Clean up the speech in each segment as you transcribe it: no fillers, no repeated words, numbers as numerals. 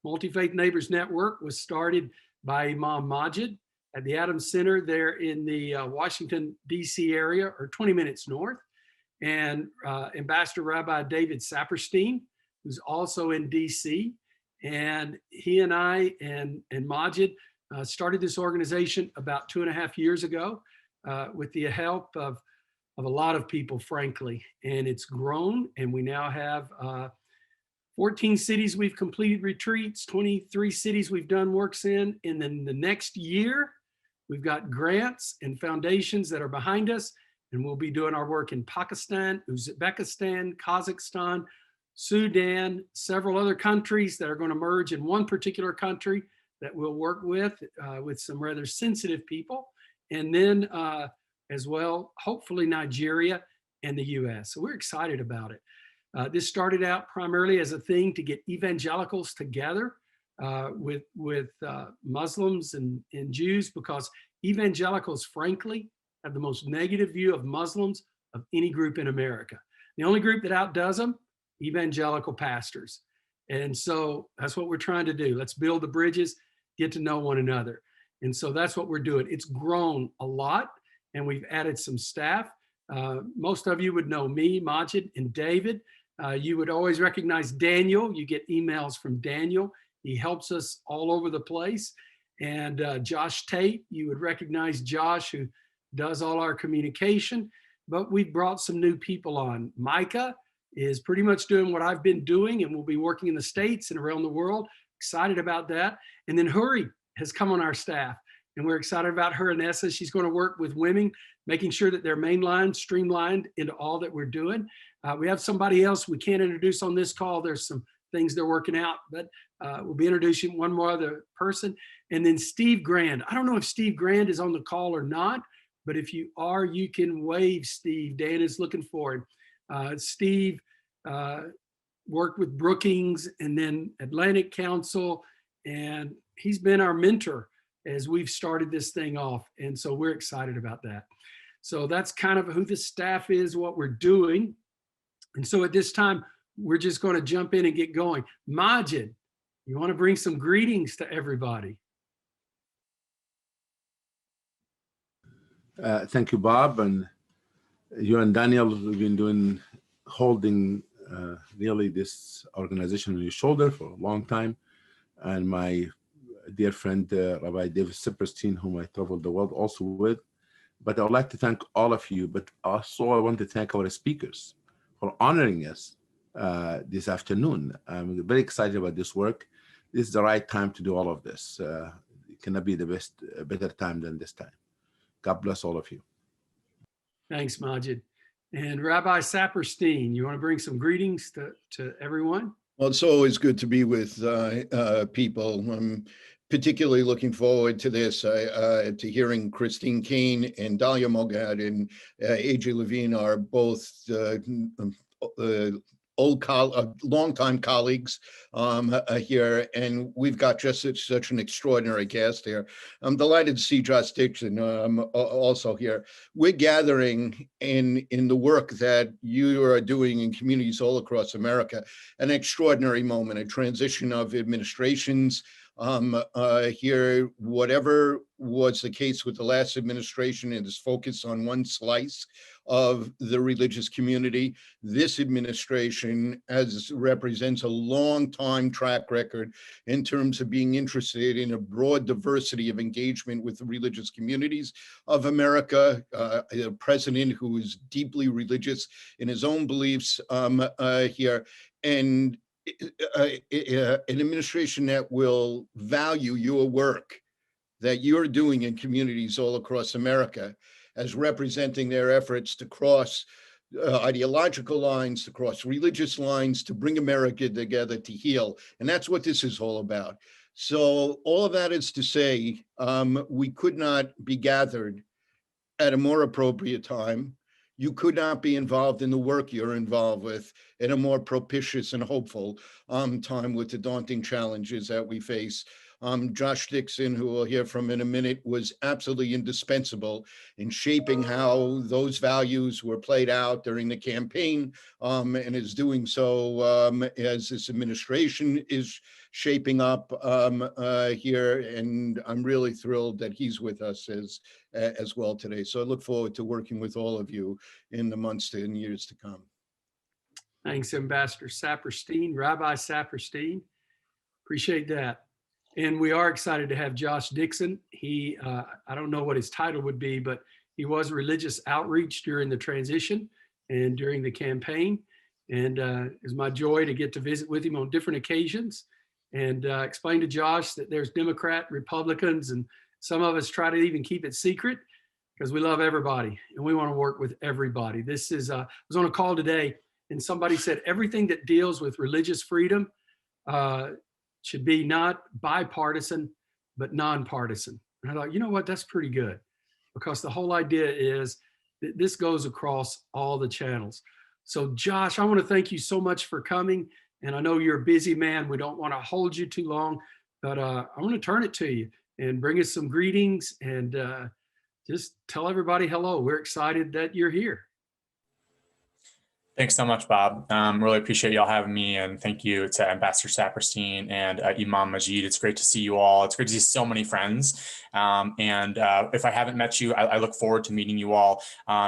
Multi-Faith Neighbors Network was started by Imam Mogahed at the Adams Center there in the Washington, D.C. area, or 20 minutes north. And Ambassador Rabbi David Saperstein, who's also in D.C. And he and I and Mogahed started this organization about 2.5 years ago with the help of a lot of people, frankly. And it's grown, and we now have 14 cities we've completed retreats, 23 cities we've done works in. And then the next year, we've got grants and foundations that are behind us, and we'll be doing our work in Pakistan, Uzbekistan, Kazakhstan, Sudan, several other countries that are going to merge in one particular country that we'll work with some rather sensitive people. And then as well, hopefully Nigeria and the US. So we're excited about it. This started out primarily as a thing to get evangelicals together with Muslims and Jews, because evangelicals, frankly, have the most negative view of Muslims of any group in America. The only group that outdoes them, evangelical pastors. And so that's what we're trying to do. Let's build the bridges, get to know one another. And so that's what we're doing. It's grown a lot, and we've added some staff. Most of you would know me, Mogahed, and David. You would always recognize Daniel. You get emails from Daniel. He helps us all over the place. And Josh Tate, you would recognize Josh, who does all our communication. But we've brought some new people on. Micah is pretty much doing what I've been doing, and we'll be working in the States and around the world. Excited about that. And then Huri has come on our staff, and we're excited about her and Essa. She's going to work with women, making sure that they're mainlined, streamlined into all that we're doing. We have somebody else we can't introduce on this call. There's some things they're working out, but we'll be introducing one more other person. And then Steve Grand. I don't know if Steve Grand is on the call or not, but if you are, you can wave Steve. Dan is looking for him. Steve worked with Brookings and then Atlantic Council, and he's been our mentor as we've started this thing off. And so we're excited about that. So that's kind of who the staff is, what we're doing. And so at this time, we're just going to jump in and get going. Mogahed, you want to bring some greetings to everybody? Thank you, Bob. And you and Daniel have been holding really this organization on your shoulder for a long time. And my dear friend, Rabbi David Saperstein, whom I traveled the world also with. But I would like to thank all of you, but also I want to thank our speakers for honoring us this afternoon. I'm very excited about this work. This is the right time to do all of this. It cannot be a better time than this time. God bless all of you. Thanks, Mogahed. And Rabbi Saperstein, you want to bring some greetings to everyone? Well, it's always good to be with people. I'm particularly looking forward to this, to hearing Christine Caine and Dalia Mogahed and AJ Levine are both longtime colleagues here, and we've got just such an extraordinary cast here. I'm delighted to see Josh Dixon also here. We're gathering in the work that you are doing in communities all across America, an extraordinary moment, a transition of administrations. Here, whatever was the case with the last administration, it is focused on one slice of the religious community. This administration represents a long time track record in terms of being interested in a broad diversity of engagement with the religious communities of America. A president who is deeply religious in his own beliefs here, and an administration that will value your work that you're doing in communities all across America as representing their efforts to cross ideological lines, to cross religious lines, to bring America together, to heal. And that's what this is all about. So all of that is to say, we could not be gathered at a more appropriate time. You could not be involved in the work you're involved with in a more propitious and hopeful time with the daunting challenges that we face. Josh Dixon, who we'll hear from in a minute, was absolutely indispensable in shaping how those values were played out during the campaign, and is doing so as this administration is shaping up here. And I'm really thrilled that he's with us as well today. So I look forward to working with all of you in the months and years to come. Thanks, Ambassador Saperstein, Rabbi Saperstein. Appreciate that. And we are excited to have Josh Dixon. He, I don't know what his title would be, but he was religious outreach during the transition and during the campaign. And it's my joy to get to visit with him on different occasions and explain to Josh that there's Democrat, Republicans, and some of us try to even keep it secret because we love everybody and we want to work with everybody. This is, I was on a call today and somebody said everything that deals with religious freedom should be not bipartisan, but nonpartisan. And I thought, you know what, that's pretty good because the whole idea is that this goes across all the channels. So Josh, I want to thank you so much for coming. And I know you're a busy man. We don't want to hold you too long, but I want to turn it to you and bring us some greetings and just tell everybody hello. We're excited that you're here. Thanks so much, Bob. Really appreciate y'all having me, and thank you to Ambassador Saperstein and Imam Majid. It's great to see you all. It's great to see so many friends. If I haven't met you, I look forward to meeting you all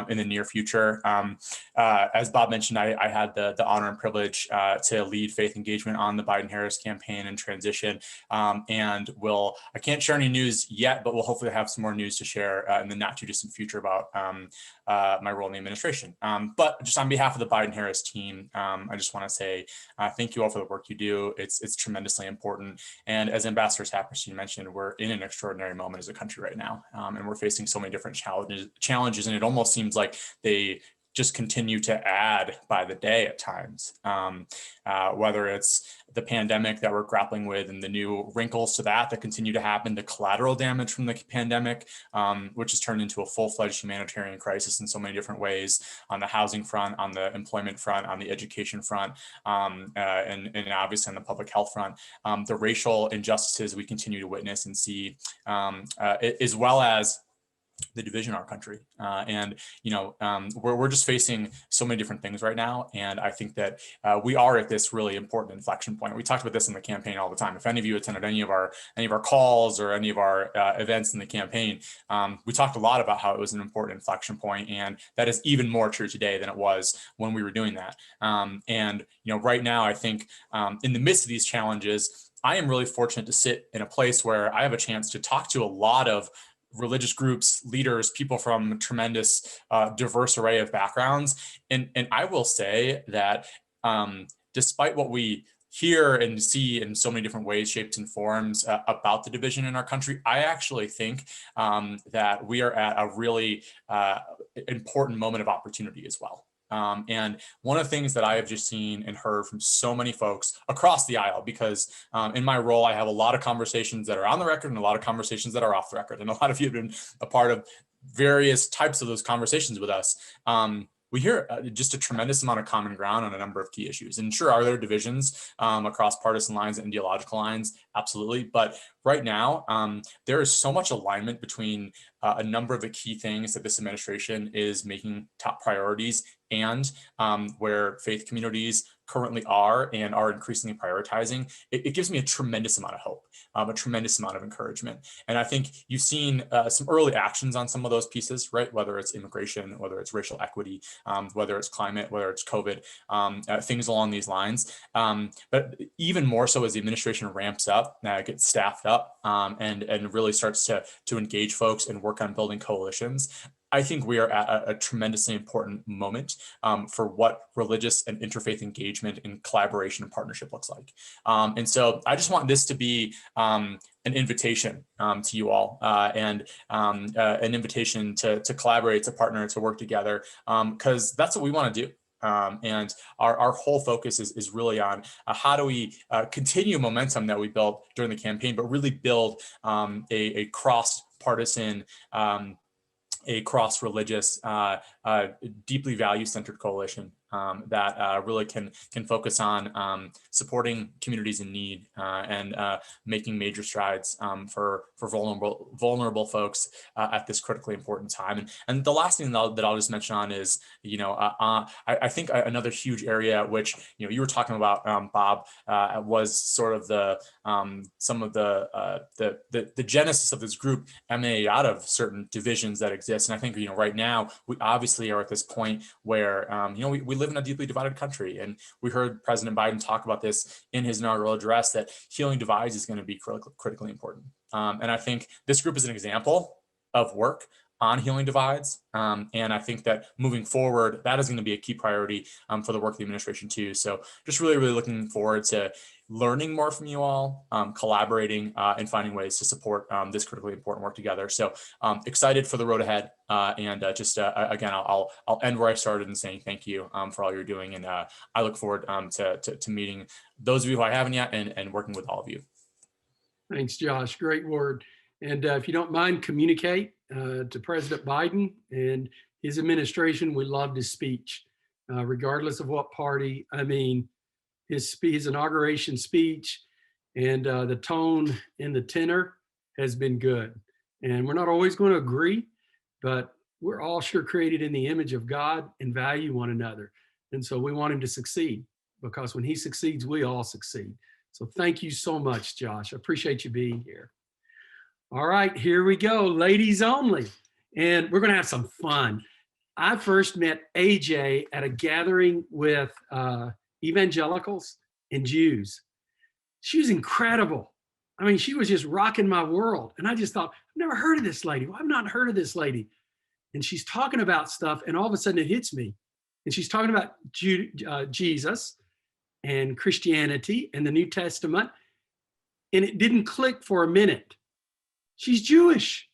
in the near future. As Bob mentioned, I had the honor and privilege to lead faith engagement on the Biden-Harris campaign and transition. I can't share any news yet, but we'll hopefully have some more news to share in the not too distant future about my role in the administration. But just on behalf of the Biden-Harris team, I just want to say thank you all for the work you do. It's tremendously important. And as Ambassador Saperstein mentioned, we're in an extraordinary moment as a country right now. And we're facing so many different challenges, and it almost seems like they just continue to add by the day at times, whether it's the pandemic that we're grappling with and the new wrinkles to that continue to happen, the collateral damage from the pandemic, which has turned into a full-fledged humanitarian crisis in so many different ways, on the housing front, on the employment front, on the education front, and obviously on the public health front, the racial injustices we continue to witness and see, as well as the division in our country. We're just facing so many different things right now. And I think that we are at this really important inflection point. We talked about this in the campaign all the time. If any of you attended any of our calls or any of our events in the campaign, we talked a lot about how it was an important inflection point. And that is even more true today than it was when we were doing that. Right now, I think in the midst of these challenges, I am really fortunate to sit in a place where I have a chance to talk to a lot of religious groups, leaders, people from a tremendous, diverse array of backgrounds. And I will say that despite what we hear and see in so many different ways, shapes, and forms about the division in our country, I actually think that we are at a really important moment of opportunity as well. And one of the things that I have just seen and heard from so many folks across the aisle, because in my role, I have a lot of conversations that are on the record and a lot of conversations that are off the record. And a lot of you have been a part of various types of those conversations with us. We hear just a tremendous amount of common ground on a number of key issues. And sure, are there divisions across partisan lines and ideological lines? Absolutely. But right now, there is so much alignment between a number of the key things that this administration is making top priorities and where faith communities currently are and are increasingly prioritizing. It gives me a tremendous amount of hope, a tremendous amount of encouragement. And I think you've seen some early actions on some of those pieces, right? Whether it's immigration, whether it's racial equity, whether it's climate, whether it's COVID, things along these lines. But even more so as the administration ramps up, gets staffed up, and really starts to engage folks and work on building coalitions, I think we are at a tremendously important moment for what religious and interfaith engagement and collaboration and partnership looks like. And so I just want this to be an invitation to you all and an invitation to collaborate, to partner, to work together, because that's what we want to do. And our whole focus is really on how do we continue momentum that we built during the campaign, but really build a cross-partisan, a cross-religious, deeply value-centered coalition that really can focus on supporting communities in need and making major strides for vulnerable folks at this critically important time. And the last thing that I'll just mention on is, I think another huge area which you were talking about, Bob, was sort of some of the genesis of this group emanated out of certain divisions that exist. And I think right now we obviously are at this point where we live in a deeply divided country, and we heard President Biden talk about this in his inaugural address, that healing divides is going to be critically important. And I think this group is an example of work on healing divides. And I think that moving forward, that is going to be a key priority for the work of the administration too. So just really, really looking forward to learning more from you all, collaborating and finding ways to support this critically important work together. So excited for the road ahead. And again, I'll end where I started in saying thank you for all you're doing. And I look forward to meeting those of you who I haven't yet and working with all of you. Thanks, Josh. Great word. And if you don't mind, communicate to President Biden and his administration. We loved his speech, regardless of what party. I mean, his inauguration speech and the tone and the tenor has been good. And we're not always going to agree, but we're all sure created in the image of God and value one another. And so we want him to succeed, because when he succeeds, we all succeed. So thank you so much, Josh. I appreciate you being here. All right, here we go, ladies only. And we're going to have some fun. I first met AJ at a gathering with evangelicals and Jews. She was incredible. I mean, she was just rocking my world. And I just thought, I've never heard of this lady. Well, I've not heard of this lady. And she's talking about stuff, and all of a sudden it hits me. And she's talking about Jesus and Christianity and the New Testament. And it didn't click for a minute. She's Jewish.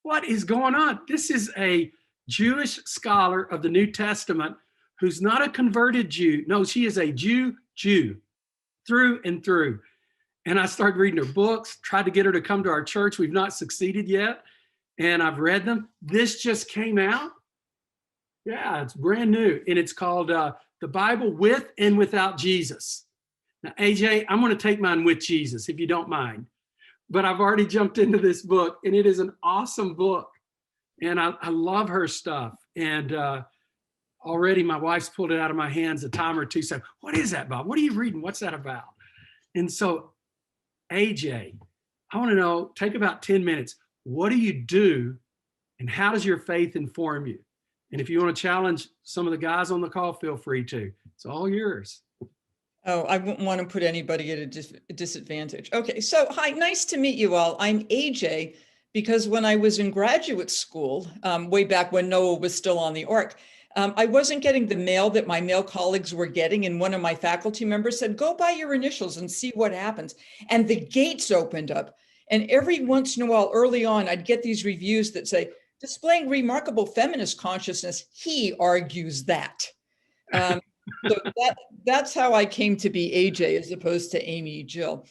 What is going on? This is a Jewish scholar of the New Testament who's not a converted Jew. No, she is a Jew through and through. And I started reading her books, tried to get her to come to our church. We've not succeeded yet. And I've read them. This just came out. Yeah, it's brand new. And it's called The Bible With and Without Jesus. Now, AJ, I'm going to take mine with Jesus, if you don't mind. But I've already jumped into this book, and it is an awesome book. And I love her stuff. And already my wife's pulled it out of my hands a time or two, said, what is that, Bob? What are you reading? What's that about? And so, AJ, I want to know, take about 10 minutes. What do you do, and how does your faith inform you? And if you want to challenge some of the guys on the call, feel free to. It's all yours. Oh, I wouldn't want to put anybody at a disadvantage. Okay, so hi, nice to meet you all. I'm AJ, because when I was in graduate school, way back when Noah was still on the ark, I wasn't getting the mail that my male colleagues were getting. And one of my faculty members said, go by your initials and see what happens. And the gates opened up. And every once in a while, early on, I'd get these reviews that say, displaying remarkable feminist consciousness, he argues that. So that's how I came to be AJ as opposed to Amy Jill.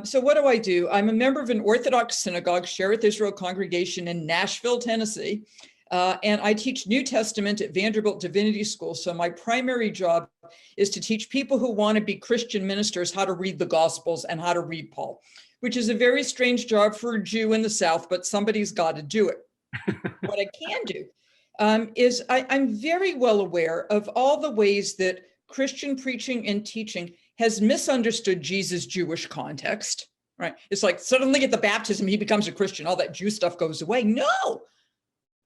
So what do? I'm a member of an Orthodox synagogue, Shereth Israel congregation in Nashville, Tennessee. And I teach New Testament at Vanderbilt Divinity School. So my primary job is to teach people who want to be Christian ministers how to read the Gospels and how to read Paul, which is a very strange job for a Jew in the South, but somebody's got to do it. What I can do is I'm very well aware of all the ways that Christian preaching and teaching has misunderstood Jesus' Jewish context, right? It's like suddenly at the baptism, he becomes a Christian. All that Jew stuff goes away. No,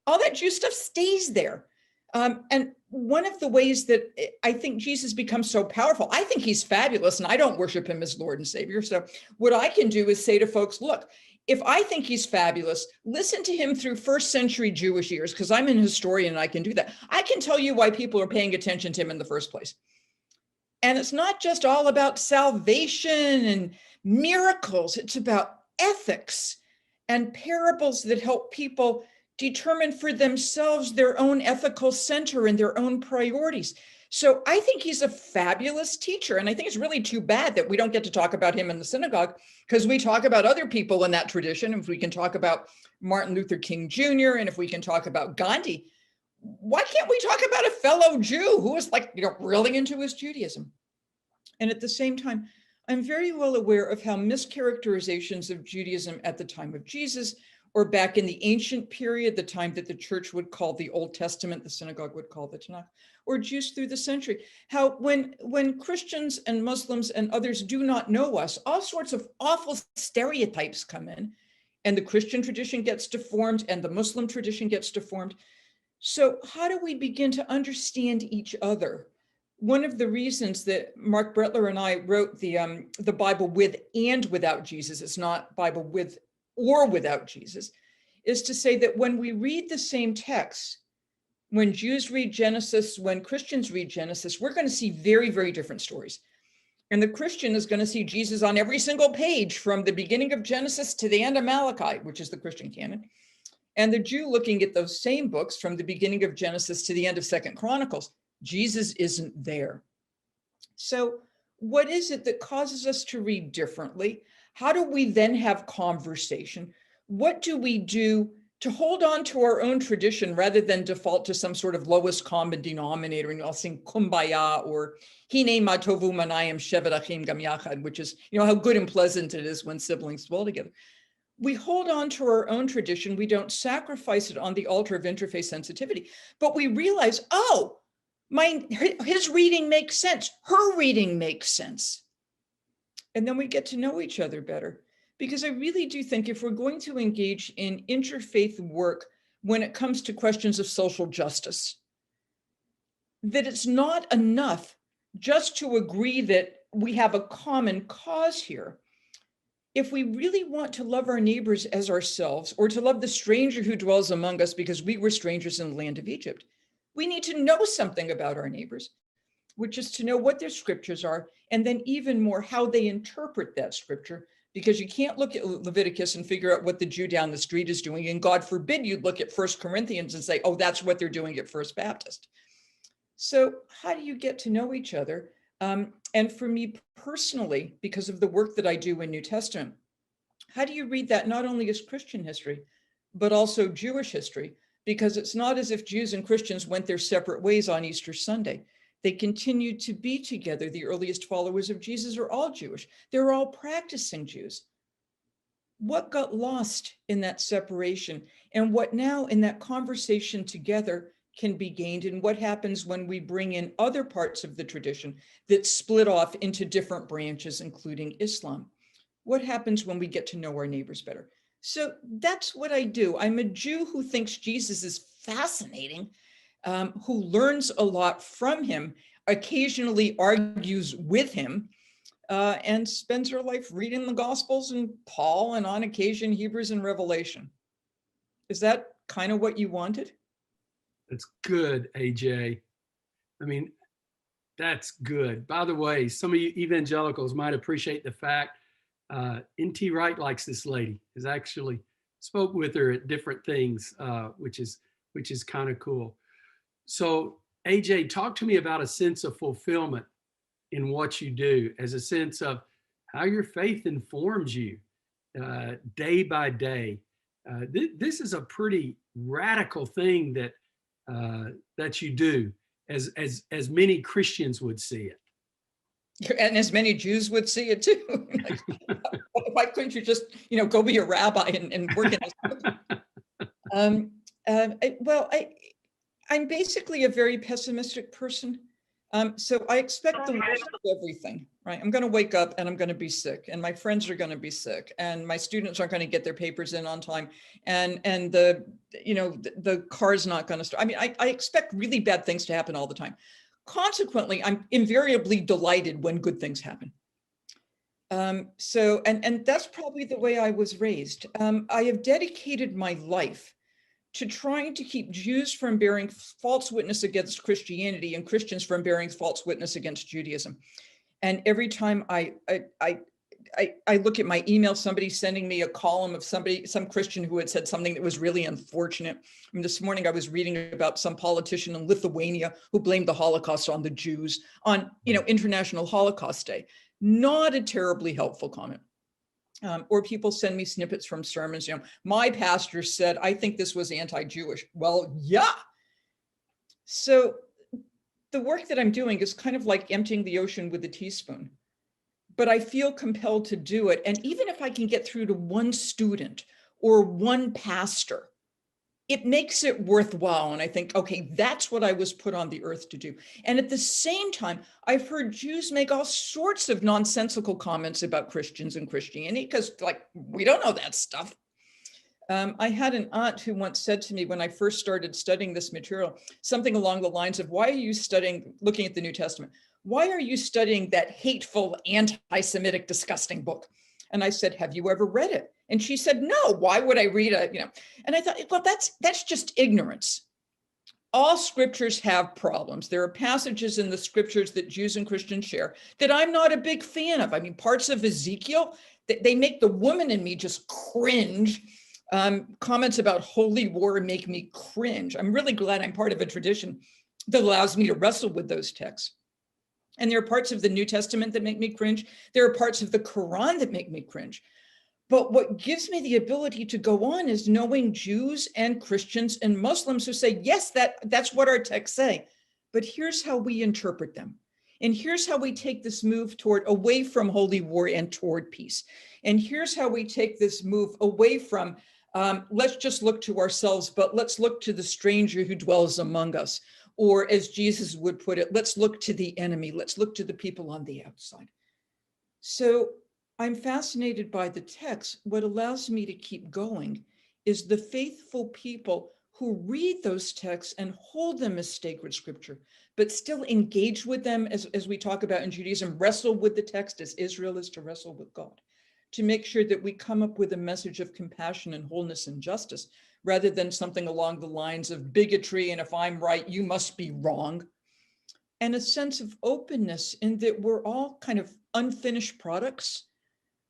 all that Jew stuff stays there. And one of the ways that I think Jesus becomes so powerful, I think he's fabulous, and I don't worship him as Lord and Savior. So what I can do is say to folks, look, if I think he's fabulous, listen to him through first century Jewish years, because I'm an historian and I can do that. I can tell you why people are paying attention to him in the first place. And it's not just all about salvation and miracles. It's about ethics and parables that help people determine for themselves their own ethical center and their own priorities. So I think he's a fabulous teacher. And I think it's really too bad that we don't get to talk about him in the synagogue, because we talk about other people in that tradition. If we can talk about Martin Luther King Jr., and if we can talk about Gandhi, why can't we talk about a fellow Jew who is like, really into his Judaism? And at the same time, I'm very well aware of how mischaracterizations of Judaism at the time of Jesus, or back in the ancient period, the time that the church would call the Old Testament, the synagogue would call the Tanakh, or Jews through the century, how when Christians and Muslims and others do not know us, all sorts of awful stereotypes come in, and the Christian tradition gets deformed and the Muslim tradition gets deformed. So how do we begin to understand each other? One of the reasons that Mark Brettler and I wrote the Bible with and without Jesus, it's not Bible with or without Jesus, is to say that when we read the same text, when Jews read Genesis, when Christians read Genesis, we're going to see very, very different stories. And the Christian is going to see Jesus on every single page from the beginning of Genesis to the end of Malachi, which is the Christian canon. And the Jew looking at those same books from the beginning of Genesis to the end of 2nd Chronicles, Jesus isn't there. So what is it that causes us to read differently? How do we then have conversation? What do we do to hold on to our own tradition rather than default to some sort of lowest common denominator and I'll sing Kumbaya or Hine Matovu Manayim Shevet Achim Gam Yachad, which is, how good and pleasant it is when siblings dwell together. We hold on to our own tradition. We don't sacrifice it on the altar of interfaith sensitivity, but we realize, oh, his reading makes sense. Her reading makes sense. And then we get to know each other better. Because I really do think if we're going to engage in interfaith work when it comes to questions of social justice, that it's not enough just to agree that we have a common cause here. If we really want to love our neighbors as ourselves, or to love the stranger who dwells among us because we were strangers in the land of Egypt, we need to know something about our neighbors, which is to know what their scriptures are, and then even more how they interpret that scripture, because you can't look at Leviticus and figure out what the Jew down the street is doing. And God forbid you'd look at 1 Corinthians and say, oh, that's what they're doing at First Baptist. So how do you get to know each other? And for me personally, because of the work that I do in New Testament, how do you read that not only as Christian history, but also Jewish history? Because it's not as if Jews and Christians went their separate ways on Easter Sunday. They continued to be together. The earliest followers of Jesus are all Jewish. They're all practicing Jews. What got lost in that separation? And what now in that conversation together can be gained? And what happens when we bring in other parts of the tradition that split off into different branches, including Islam? What happens when we get to know our neighbors better? So that's what I do. I'm a Jew who thinks Jesus is fascinating, who learns a lot from him, occasionally argues with him, and spends her life reading the Gospels and Paul, and on occasion Hebrews and Revelation. Is that kind of what you wanted? That's good, AJ. I mean, that's good. By the way, some of you evangelicals might appreciate the fact N.T. Wright likes this lady. Has actually spoke with her at different things, which is kind of cool. So AJ, talk to me about a sense of fulfillment in what you do, as a sense of how your faith informs you day by day. This is a pretty radical thing that you do, as many Christians would see it. And as many Jews would see it too. Like, why couldn't you just, go be a rabbi and work in this? I'm basically a very pessimistic person. So I expect the worst of everything, right? I'm going to wake up and I'm going to be sick, and my friends are going to be sick, and my students aren't going to get their papers in on time, and the car's not going to start. I mean, I expect really bad things to happen all the time. Consequently, I'm invariably delighted when good things happen. So that's probably the way I was raised. I have dedicated my life to trying to keep Jews from bearing false witness against Christianity and Christians from bearing false witness against Judaism. And every time I look at my email, somebody sending me a column of some Christian who had said something that was really unfortunate. I mean, this morning I was reading about some politician in Lithuania who blamed the Holocaust on the Jews on, International Holocaust Day. Not a terribly helpful comment. Or people send me snippets from sermons. My pastor said, I think this was anti-Jewish. Well, yeah. So the work that I'm doing is kind of like emptying the ocean with a teaspoon, but I feel compelled to do it. And even if I can get through to one student or one pastor, it makes it worthwhile. And I think, okay, that's what I was put on the earth to do. And at the same time, I've heard Jews make all sorts of nonsensical comments about Christians and Christianity, because like, we don't know that stuff. I had an aunt who once said to me when I first started studying this material, something along the lines of, why are you looking at the New Testament? Why are you studying that hateful, anti-Semitic, disgusting book? And I said, have you ever read it? And she said, no, why would I read it? And I thought, well, that's just ignorance. All scriptures have problems. There are passages in the scriptures that Jews and Christians share that I'm not a big fan of. I mean, parts of Ezekiel, they make the woman in me just cringe. Comments about holy war make me cringe. I'm really glad I'm part of a tradition that allows me to wrestle with those texts. And there are parts of the New Testament that make me cringe. There are parts of the Quran that make me cringe. But what gives me the ability to go on is knowing Jews and Christians and Muslims who say, yes, that's what our texts say, but here's how we interpret them. And here's how we take this move away from holy war and toward peace. And here's how we take this move away from let's just look to ourselves, but let's look to the stranger who dwells among us. Or as Jesus would put it, let's look to the enemy. Let's look to the people on the outside. So I'm fascinated by the text. What allows me to keep going is the faithful people who read those texts and hold them as sacred scripture, but still engage with them as we talk about in Judaism, wrestle with the text as Israel is to wrestle with God, to make sure that we come up with a message of compassion and wholeness and justice, rather than something along the lines of bigotry, and if I'm right, you must be wrong. And a sense of openness in that we're all kind of unfinished products,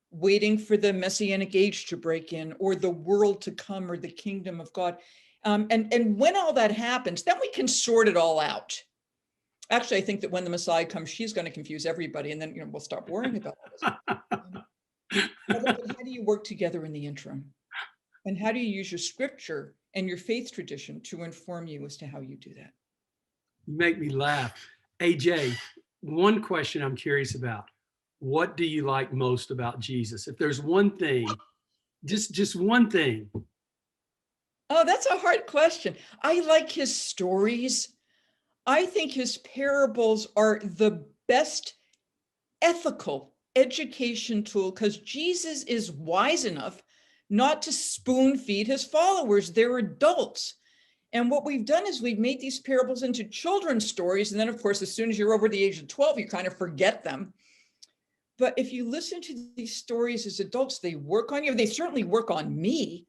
waiting for the Messianic age to break in, or the world to come, or the kingdom of God. And when all that happens, then we can sort it all out. Actually, I think that when the Messiah comes, she's going to confuse everybody, and then we'll stop worrying about this. How do you work together in the interim? And how do you use your scripture and your faith tradition to inform you as to how you do that? You make me laugh. AJ, one question I'm curious about. What do you like most about Jesus? If there's one thing, just one thing. Oh, that's a hard question. I like his stories. I think his parables are the best ethical education tool, because Jesus is wise enough not to spoon feed his followers. They're adults. And what we've done is we've made these parables into children's stories. And then, of course, as soon as you're over the age of 12, you kind of forget them. But if you listen to these stories as adults, they work on you. They certainly work on me.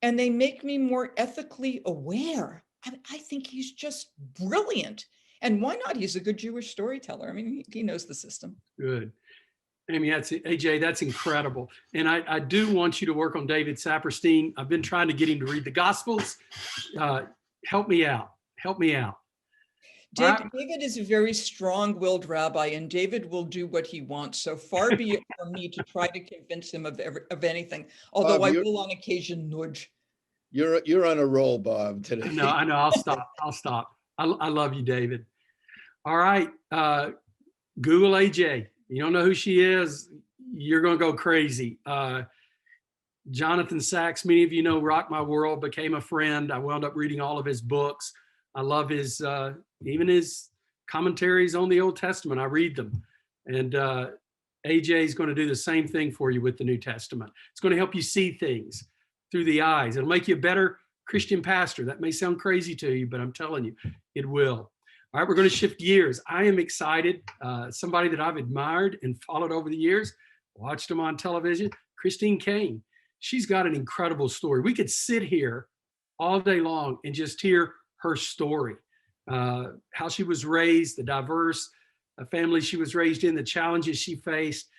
And they make me more ethically aware. I think he's just brilliant. And why not? He's a good Jewish storyteller. I mean, he knows the system. Good. Amy, AJ, that's incredible. And I do want you to work on David Saperstein. I've been trying to get him to read the Gospels. Help me out. Help me out. David is a very strong-willed rabbi, and David will do what he wants. So far be it from me to try to convince him of anything, although Bob, I will on occasion nudge. You're on a roll, Bob, today. No, I know. I'll stop. I love you, David. All right. Google AJ. You don't know who she is, you're going to go crazy. Jonathan Sacks, many of you know, rocked my world, became a friend. I wound up reading all of his books. I love his, even his commentaries on the Old Testament. I read them. And AJ is going to do the same thing for you with the New Testament. It's going to help you see things through the eyes. It'll make you a better Christian pastor. That may sound crazy to you, but I'm telling you, it will. All right, we're going to shift gears. I am excited. Somebody that I've admired and followed over the years, watched him on television, Caine. She's got an incredible story. We could sit here all day long and just hear her story, how she was raised, the diverse family she was raised in, the challenges she faced.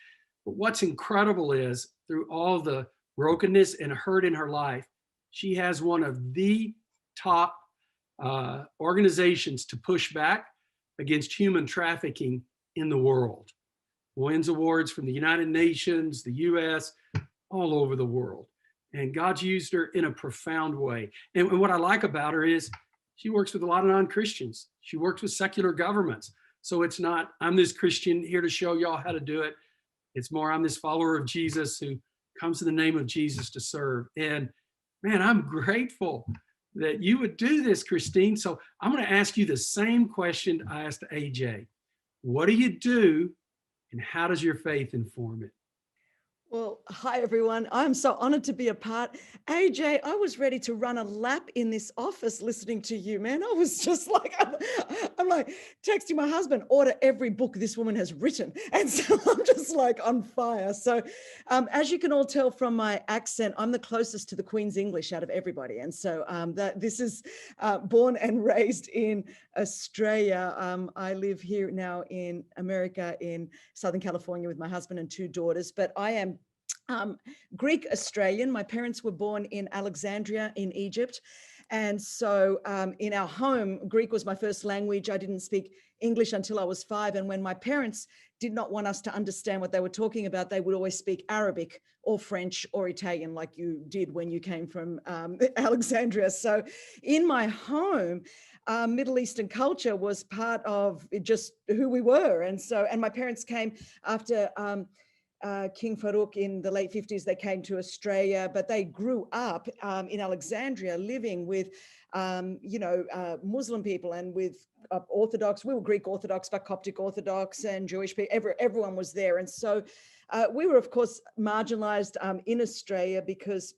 But what's incredible is through all the brokenness and hurt in her life, she has one of the top organizations to push back against human trafficking in the world. Wins awards from the United Nations, the US, all over the world. And God's used her in a profound way. And what I like about her is She works with a lot of non-Christians. She works with secular governments. So it's not, I'm this Christian here to show y'all how to do it. It's more, I'm this follower of Jesus who comes in the name of Jesus to serve. And man, I'm grateful that you would do this, Christine. So I'm going to ask you the same question I asked AJ. What do you do, and how does your faith inform it? Well, hi, everyone. I'm so honored to be a part. AJ, I was ready to run a lap in this office listening to you, man. I was just like, I'm like texting my husband, order every book this woman has written. And so I'm just like on fire. So as you can all tell from my accent, I'm the closest to the Queen's English out of everybody. And so this is born and raised in Australia. I live here now in America, in Southern California with my husband and 2 daughters, but I am Greek Australian. My parents were born in Alexandria in Egypt. And so in our home, Greek was my first language. I didn't speak English until I was 5. And when my parents did not want us to understand what they were talking about, they would always speak Arabic or French or Italian, like you did when you came from Alexandria. So in my home, Middle Eastern culture was part of just who we were. And so, and my parents came after King Farouk in the late 50s. They came to Australia, but they grew up in Alexandria living with, Muslim people and with Orthodox. We were Greek Orthodox, but Coptic Orthodox and Jewish people. Everyone was there. And so we were, of course, marginalized in Australia because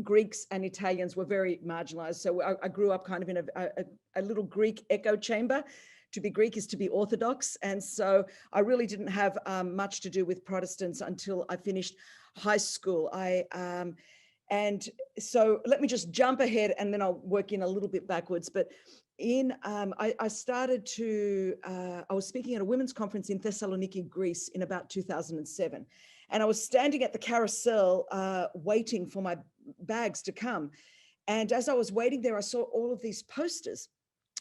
Greeks and Italians were very marginalized. So I grew up kind of in a little Greek echo chamber. To be Greek is to be Orthodox. And so I really didn't have much to do with Protestants until I finished high school. And so let me just jump ahead and then I'll work in a little bit backwards. But I started to, I was speaking at a women's conference in Thessaloniki, Greece in about 2007. And I was standing at the carousel waiting for my bags to come. And as I was waiting there, I saw all of these posters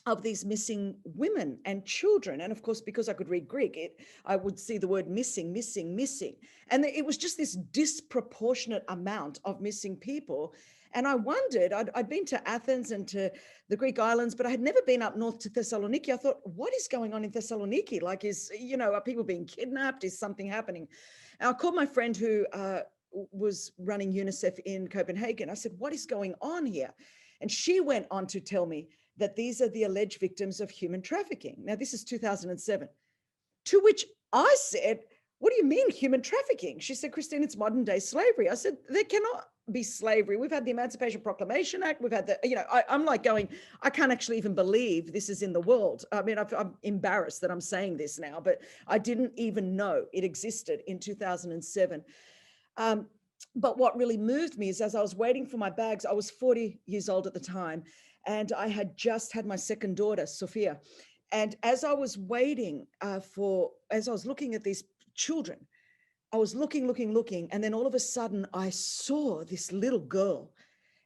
of these missing women and children. And of course, because I could read Greek, I would see the word missing, missing, missing. And it was just this disproportionate amount of missing people. And I wondered, I'd been to Athens and to the Greek islands, but I had never been up north to Thessaloniki. I thought, what is going on in Thessaloniki? Like, are people being kidnapped? Is something happening? And I called my friend who was running UNICEF in Copenhagen. I said, what is going on here? And she went on to tell me that these are the alleged victims of human trafficking. Now, this is 2007, to which I said, what do you mean human trafficking? She said, Christine, it's modern day slavery. I said, there cannot be slavery. We've had the Emancipation Proclamation Act. We've had I'm like going, I can't actually even believe this is in the world. I mean, I'm embarrassed that I'm saying this now, but I didn't even know it existed in 2007. But what really moved me is as I was waiting for my bags, I was 40 years old at the time, and I had just had my second daughter, Sophia. And as I was waiting as I was looking at these children, I was looking, and then all of a sudden I saw this little girl,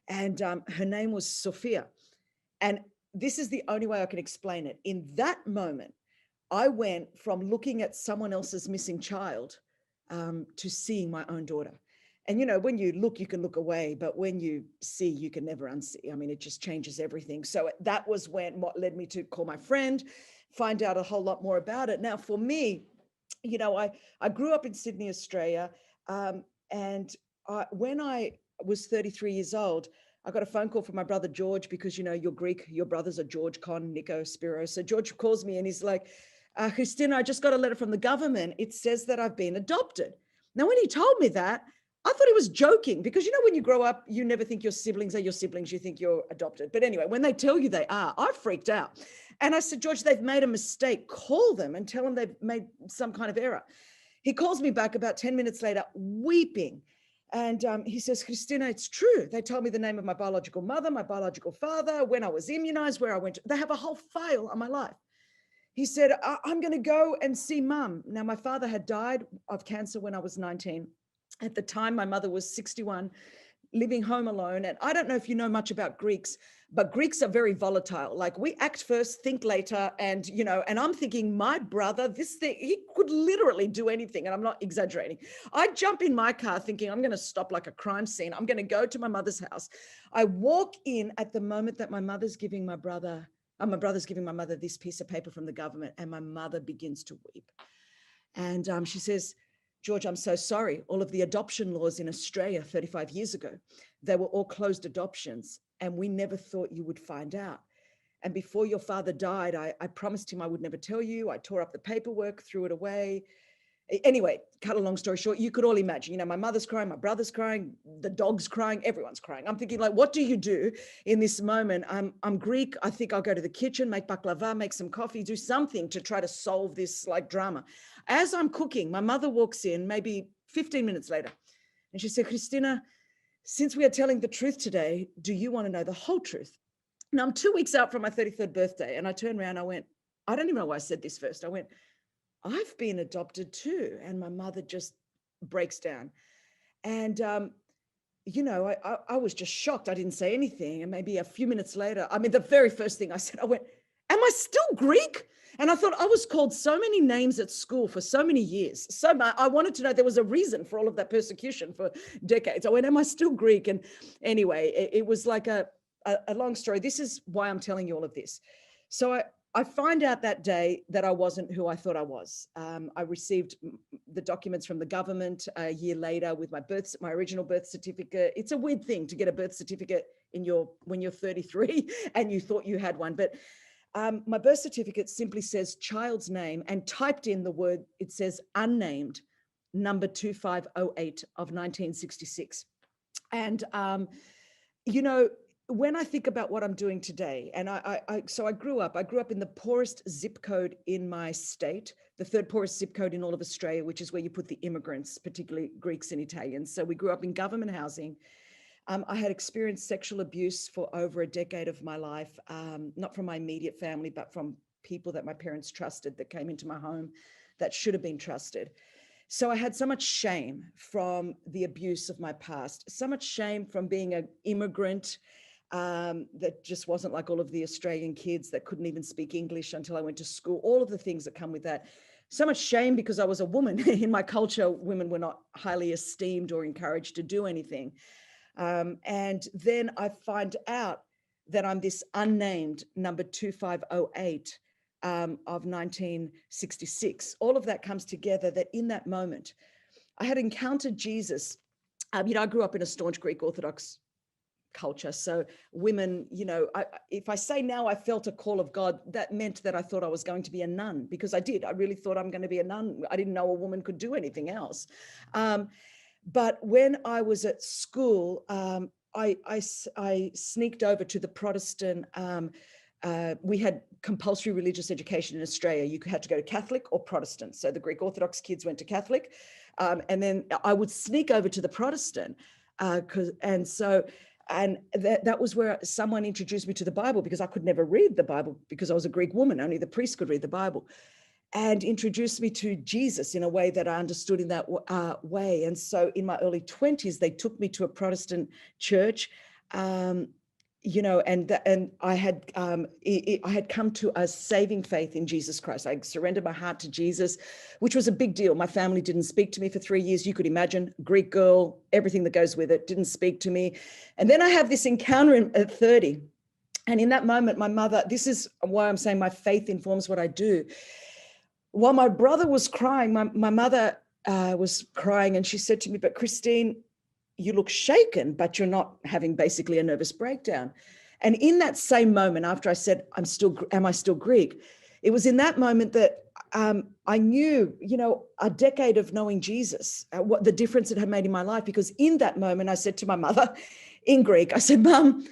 and her name was Sophia. And this is the only way I can explain it. In that moment, I went from looking at someone else's missing child to seeing my own daughter. And, when you look, you can look away, but when you see, you can never unsee. I mean, it just changes everything. So that was what led me to call my friend, find out a whole lot more about it. Now, for me, I grew up in Sydney, Australia. And when I was 33 years old, I got a phone call from my brother, George, because, you're Greek, your brothers are George, Con, Nico, Spiro. So George calls me and he's like, Christina, I just got a letter from the government. It says that I've been adopted. Now, when he told me that, I thought he was joking because, when you grow up, you never think your siblings are your siblings. You think you're adopted. But anyway, when they tell you they are, I freaked out. And I said, George, they've made a mistake. Call them and tell them they've made some kind of error. He calls me back about 10 minutes later, weeping. And he says, Christina, it's true. They told me the name of my biological mother, my biological father, when I was immunized, where I went. They have a whole file on my life. He said, I'm going to go and see mum. Now, my father had died of cancer when I was 19. At the time, my mother was 61, living home alone. And I don't know if you know much about Greeks, But Greeks are very volatile. Like we act first, think later. And, you know, and I'm thinking my brother, this thing, he could literally do anything. And I'm not exaggerating. I jump in my car thinking I'm going to stop like a crime scene. I'm going to go to my mother's house. I walk in at the moment that my brother's giving my mother this piece of paper from the government, and my mother begins to weep. And she says, George, I'm so sorry. All of the adoption laws in Australia 35 years ago, they were all closed adoptions, and we never thought you would find out. And before your father died, I promised him I would never tell you. I tore up the paperwork, threw it away. Anyway, cut a long story short, you could all imagine, you know, my mother's crying, my brother's crying, the dog's crying, everyone's crying. I'm thinking, like, what do you do in this moment? I'm Greek. I think I'll go to the kitchen, make baklava, make some coffee, do something to try to solve this like drama. As I'm cooking, my mother walks in maybe 15 minutes later, and she said, Christina, since we are telling the truth today, do you want to know the whole truth? Now, I'm 2 weeks out from my 33rd birthday, and I turned around, I went, I don't even know why I said this first. I went, I've been adopted too. And my mother just breaks down. And, you know, I was just shocked. I didn't say anything. And maybe a few minutes later, I mean, the very first thing I said, I went, am I still Greek? And I thought I was called so many names at school for so many years. So I wanted to know there was a reason for all of that persecution for decades. I went, am I still Greek? And anyway, it was like a long story. This is why I'm telling you all of this. So I find out that day that I wasn't who I thought I was. I received the documents from the government a year later with my original birth certificate. It's a weird thing to get a birth certificate when you're 33 and you thought you had one. But my birth certificate simply says child's name, and typed in the word, it says unnamed, number 2508 of 1966. And, you know, when I think about what I'm doing today, and so I grew up in the poorest zip code in my state, the third poorest zip code in all of Australia, which is where you put the immigrants, particularly Greeks and Italians. So we grew up in government housing. I had experienced sexual abuse for over a decade of my life, not from my immediate family, but from people that my parents trusted that came into my home that should have been trusted. So I had so much shame from the abuse of my past, so much shame from being an immigrant that just wasn't like all of the Australian kids that couldn't even speak English until I went to school, all of the things that come with that. So much shame because I was a woman. In my culture, women were not highly esteemed or encouraged to do anything. And then I find out that I'm this unnamed number 2508 of 1966. All of that comes together, that in that moment, I had encountered Jesus. You know, I grew up in a staunch Greek Orthodox culture. So women, you know, if I say now I felt a call of God, that meant that I thought I was going to be a nun, because I did. I really thought I'm going to be a nun. I didn't know a woman could do anything else. But when I was at school, I sneaked over to the Protestant. We had compulsory religious education in Australia. You had to go to Catholic or Protestant. So the Greek Orthodox kids went to Catholic, and then I would sneak over to the Protestant, and that was where someone introduced me to the Bible, because I could never read the Bible because I was a Greek woman. Only the priest could read the Bible, and introduced me to Jesus in a way that I understood in that way. And so in my early 20s, they took me to a Protestant church, you know, and I had come to a saving faith in Jesus Christ. I surrendered my heart to Jesus, which was a big deal. My family didn't speak to me for 3 years. You could imagine, Greek girl, everything that goes with it, didn't speak to me. And then I have this encounter at 30. And in that moment, my mother, this is why I'm saying my faith informs what I do. While my brother was crying, my mother was crying, and she said to me, but Christine, you look shaken, but you're not having basically a nervous breakdown. And in that same moment, after I said, am I still Greek? It was in that moment that I knew, you know, a decade of knowing Jesus, what the difference it had made in my life. Because in that moment, I said to my mother in Greek, I said, Mum,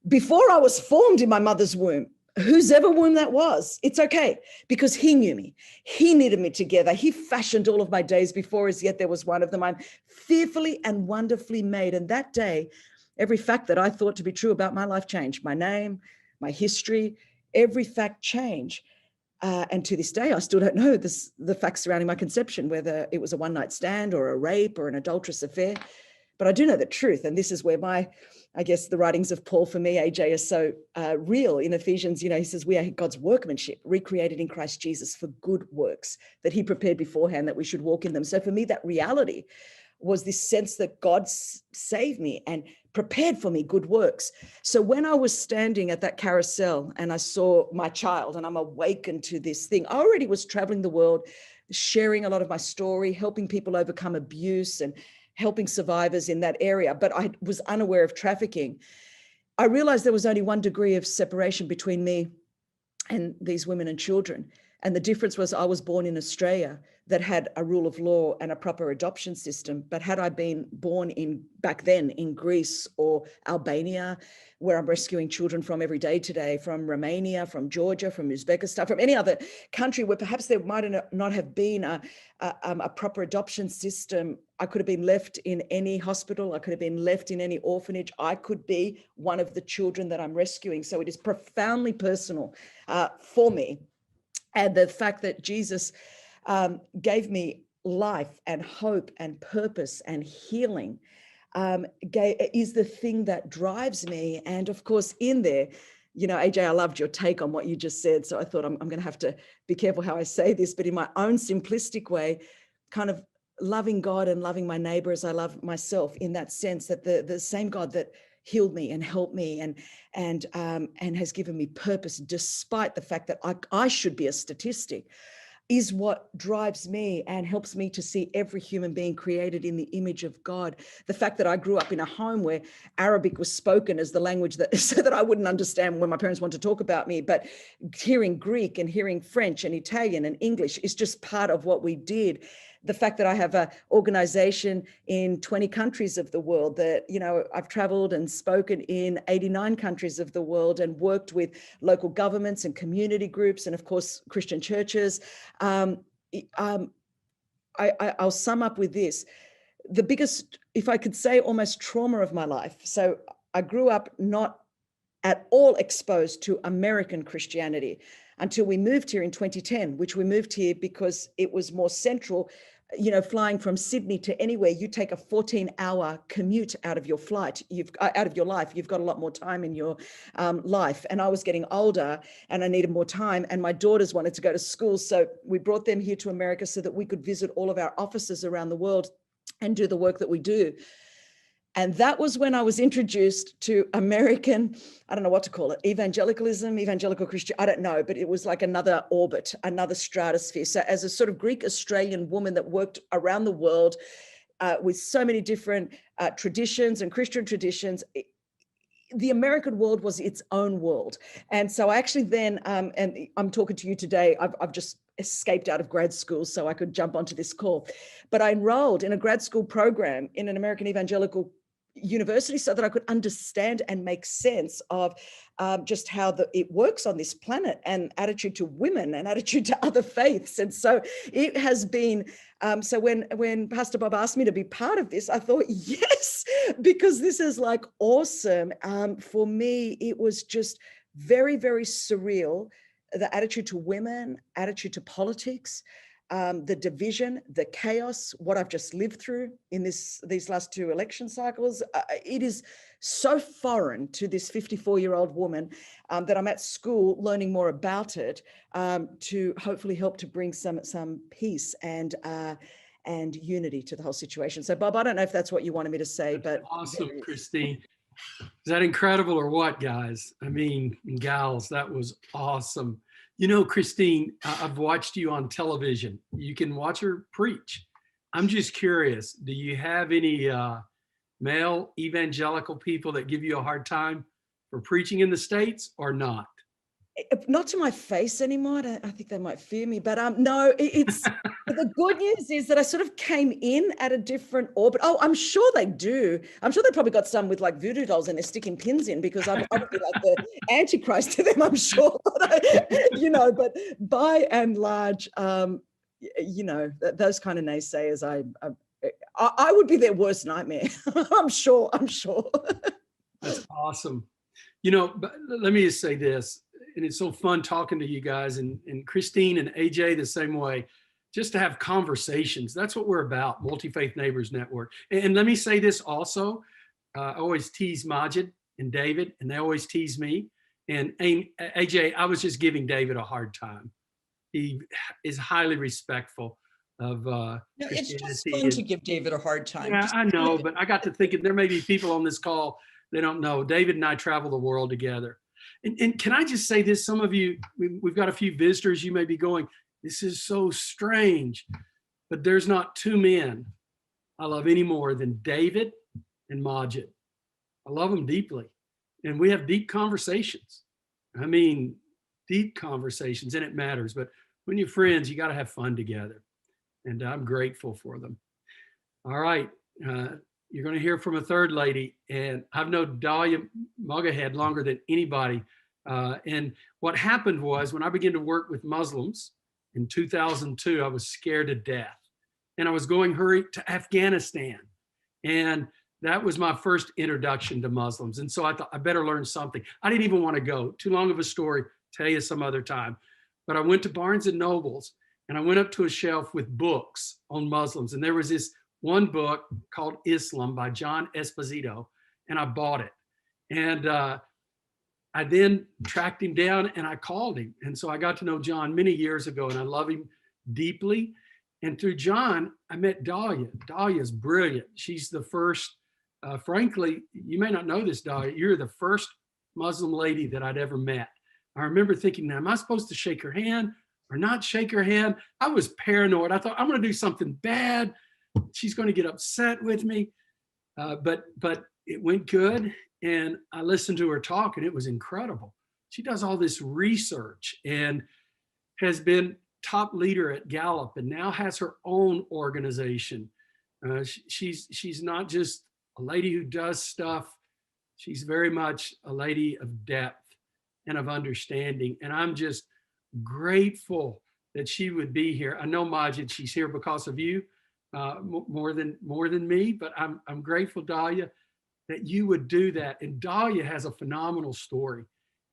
before I was formed in my mother's womb, whose ever womb that was, it's okay, because he knew me. He knitted me together. He fashioned all of my days before as yet there was one of them. I'm fearfully and wonderfully made. And that day, every fact that I thought to be true about my life changed. My name, my history, every fact changed. And to this day, I still don't know the facts surrounding my conception, whether it was a one-night stand or a rape or an adulterous affair. but I do know the truth. And this is where I guess the writings of Paul for me, AJ, are so real. In Ephesians, he says we are God's workmanship, recreated in Christ Jesus for good works that he prepared beforehand that we should walk in them. So for me, that reality was this sense that God saved me and prepared for me good works. So when I was standing at that carousel and I saw my child and I'm awakened to this thing, I already was traveling the world, sharing a lot of my story, helping people overcome abuse and helping survivors in that area, but I was unaware of trafficking. I realized there was only 1 degree of separation between me and these women and children. And the difference was I was born in Australia that had a rule of law and a proper adoption system. But had I been born back then in Greece or Albania, where I'm rescuing children from every day today, from Romania, from Georgia, from Uzbekistan, from any other country where perhaps there might not have been a proper adoption system, I could have been left in any hospital. I could have been left in any orphanage. I could be one of the children that I'm rescuing. So it is profoundly personal for me. And the fact that Jesus gave me life and hope and purpose and healing is the thing that drives me. And of course, in there, AJ, I loved your take on what you just said. So I thought I'm going to have to be careful how I say this, but in my own simplistic way, kind of loving God and loving my neighbor as I love myself, in that sense that the same God that healed me and helped me and has given me purpose, despite the fact that I should be a statistic, is what drives me and helps me to see every human being created in the image of God. The fact that I grew up in a home where Arabic was spoken as the language so that I wouldn't understand when my parents want to talk about me, but hearing Greek and hearing French and Italian and English is just part of what we did. The fact that I have an organization in 20 countries of the world, that, I've traveled and spoken in 89 countries of the world and worked with local governments and community groups and, of course, Christian churches. I'll sum up with this. The biggest, if I could say, almost trauma of my life. So I grew up not at all exposed to American Christianity until we moved here in 2010, which we moved here because it was more central. Flying from Sydney to anywhere, you take a 14-hour commute out of your flight, out of your life. You've got a lot more time in your life. And I was getting older and I needed more time. And my daughters wanted to go to school. So we brought them here to America so that we could visit all of our offices around the world and do the work that we do. And that was when I was introduced to American, I don't know what to call it, evangelicalism, evangelical Christian, I don't know, but it was like another orbit, another stratosphere. So as a sort of Greek Australian woman that worked around the world with so many different traditions and Christian traditions, the American world was its own world. And so I actually then, and I'm talking to you today, I've just escaped out of grad school so I could jump onto this call, but I enrolled in a grad school program in an American evangelical university so that I could understand and make sense of just how it works on this planet, and attitude to women and attitude to other faiths. And so it has been, so when Pastor Bob asked me to be part of this, I thought, yes, because this is like awesome. For me, it was just very, very surreal. The attitude to women, attitude to politics, the division, the chaos, what I've just lived through in these last 2 election cycles. It is so foreign to this 54-year-old woman that I'm at school learning more about it to hopefully help to bring some peace and unity to the whole situation. So, Bob, I don't know if that's what you wanted me to say, but awesome, Christine. Is that incredible or what, guys? I mean, gals, that was awesome. Christine, I've watched you on television. You can watch her preach. I'm just curious, do you have any male evangelical people that give you a hard time for preaching in the States or not? Not to my face anymore. I think they might fear me, but no, it's the good news is that I sort of came in at a different orbit. Oh, I'm sure they do. I'm sure they probably got some with like voodoo dolls and they're sticking pins in, because I would be like the Antichrist to them, I'm sure. But by and large, those kind of naysayers, I would be their worst nightmare. I'm sure. That's awesome. But let me just say this. And it's so fun talking to you guys, and Christine and AJ the same way. just to have conversations. That's what we're about, Multi-Faith Neighbors Network. And let me say this also, I always tease Majid and David, and they always tease me. And AJ, I was just giving David a hard time. He is highly respectful of No, it's Christianity. just fun to give David a hard time. Yeah, I know, but I got to thinking there may be people on this call, they don't know. David and I travel the world together. And can I just say this? Some of you, we've got a few visitors, you may be going, this is so strange, but there's not two men I love any more than David and Majid. I love them deeply. And we have deep conversations. I mean, deep conversations, and it matters. But when you're friends, you got to have fun together. And I'm grateful for them. All right. You're going to hear from a third lady. And I've known Dalia Mogahed longer than anybody. And what happened was when I began to work with Muslims in 2002, I was scared to death. And I was going to Afghanistan. And that was my first introduction to Muslims. And so I thought I better learn something. I didn't even want to go. Too long of a story, tell you some other time. But I went to Barnes and Nobles and I went up to a shelf with books on Muslims. And there was this one book called Islam by John Esposito, and I bought it. And I then tracked him down and I called him. And so I got to know John many years ago, and I love him deeply. And through John, I met Dalia. Dalia's brilliant. She's the first, frankly, you may not know this, Dalia, you're the first Muslim lady that I'd ever met. I remember thinking, now, am I supposed to shake her hand or not shake her hand? I was paranoid. I thought, I'm going to do something bad. She's going to get upset with me. But it went good. And I listened to her talk, and it was incredible. She does all this research and has been top leader at Gallup and now has her own organization. She's not just a lady who does stuff. She's very much a lady of depth and of understanding. And I'm just grateful that she would be here. I know, Majid, she's here because of you, more than me, but I'm grateful, Dalia, that you would do that. And Dalia has a phenomenal story.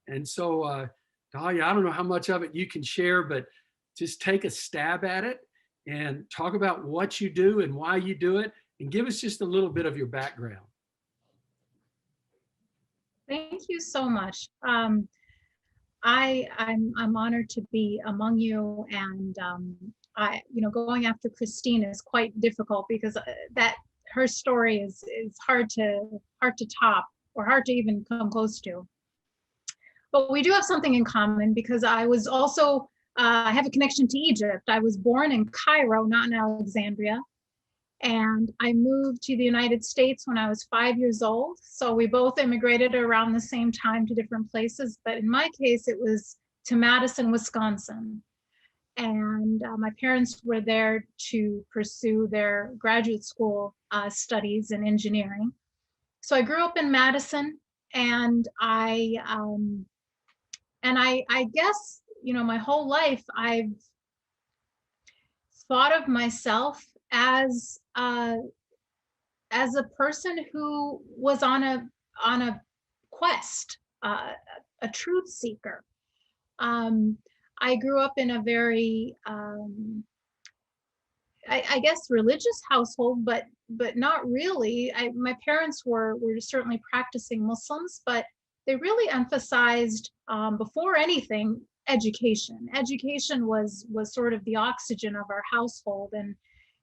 And so, Dalia, I don't know how much of it you can share, but just take a stab at it and talk about what you do and why you do it, and give us just a little bit of your background. Thank you so much. I'm honored to be among you, and going after Christine is quite difficult because her story is hard to top, or hard to even come close to. But we do have something in common, because I was also I have a connection to Egypt. I was born in Cairo, not in Alexandria. And I moved to the United States when I was 5 years old. So we both immigrated around the same time to different places. But in my case, it was to Madison, Wisconsin. And my parents were there to pursue their graduate school studies in engineering. So I grew up in Madison, and I guess, my whole life I've thought of myself as a person who was on a quest, a truth seeker. I grew up in a very, I guess, religious household, but not really. My parents were certainly practicing Muslims, but they really emphasized, before anything, education. Education was sort of the oxygen of our household,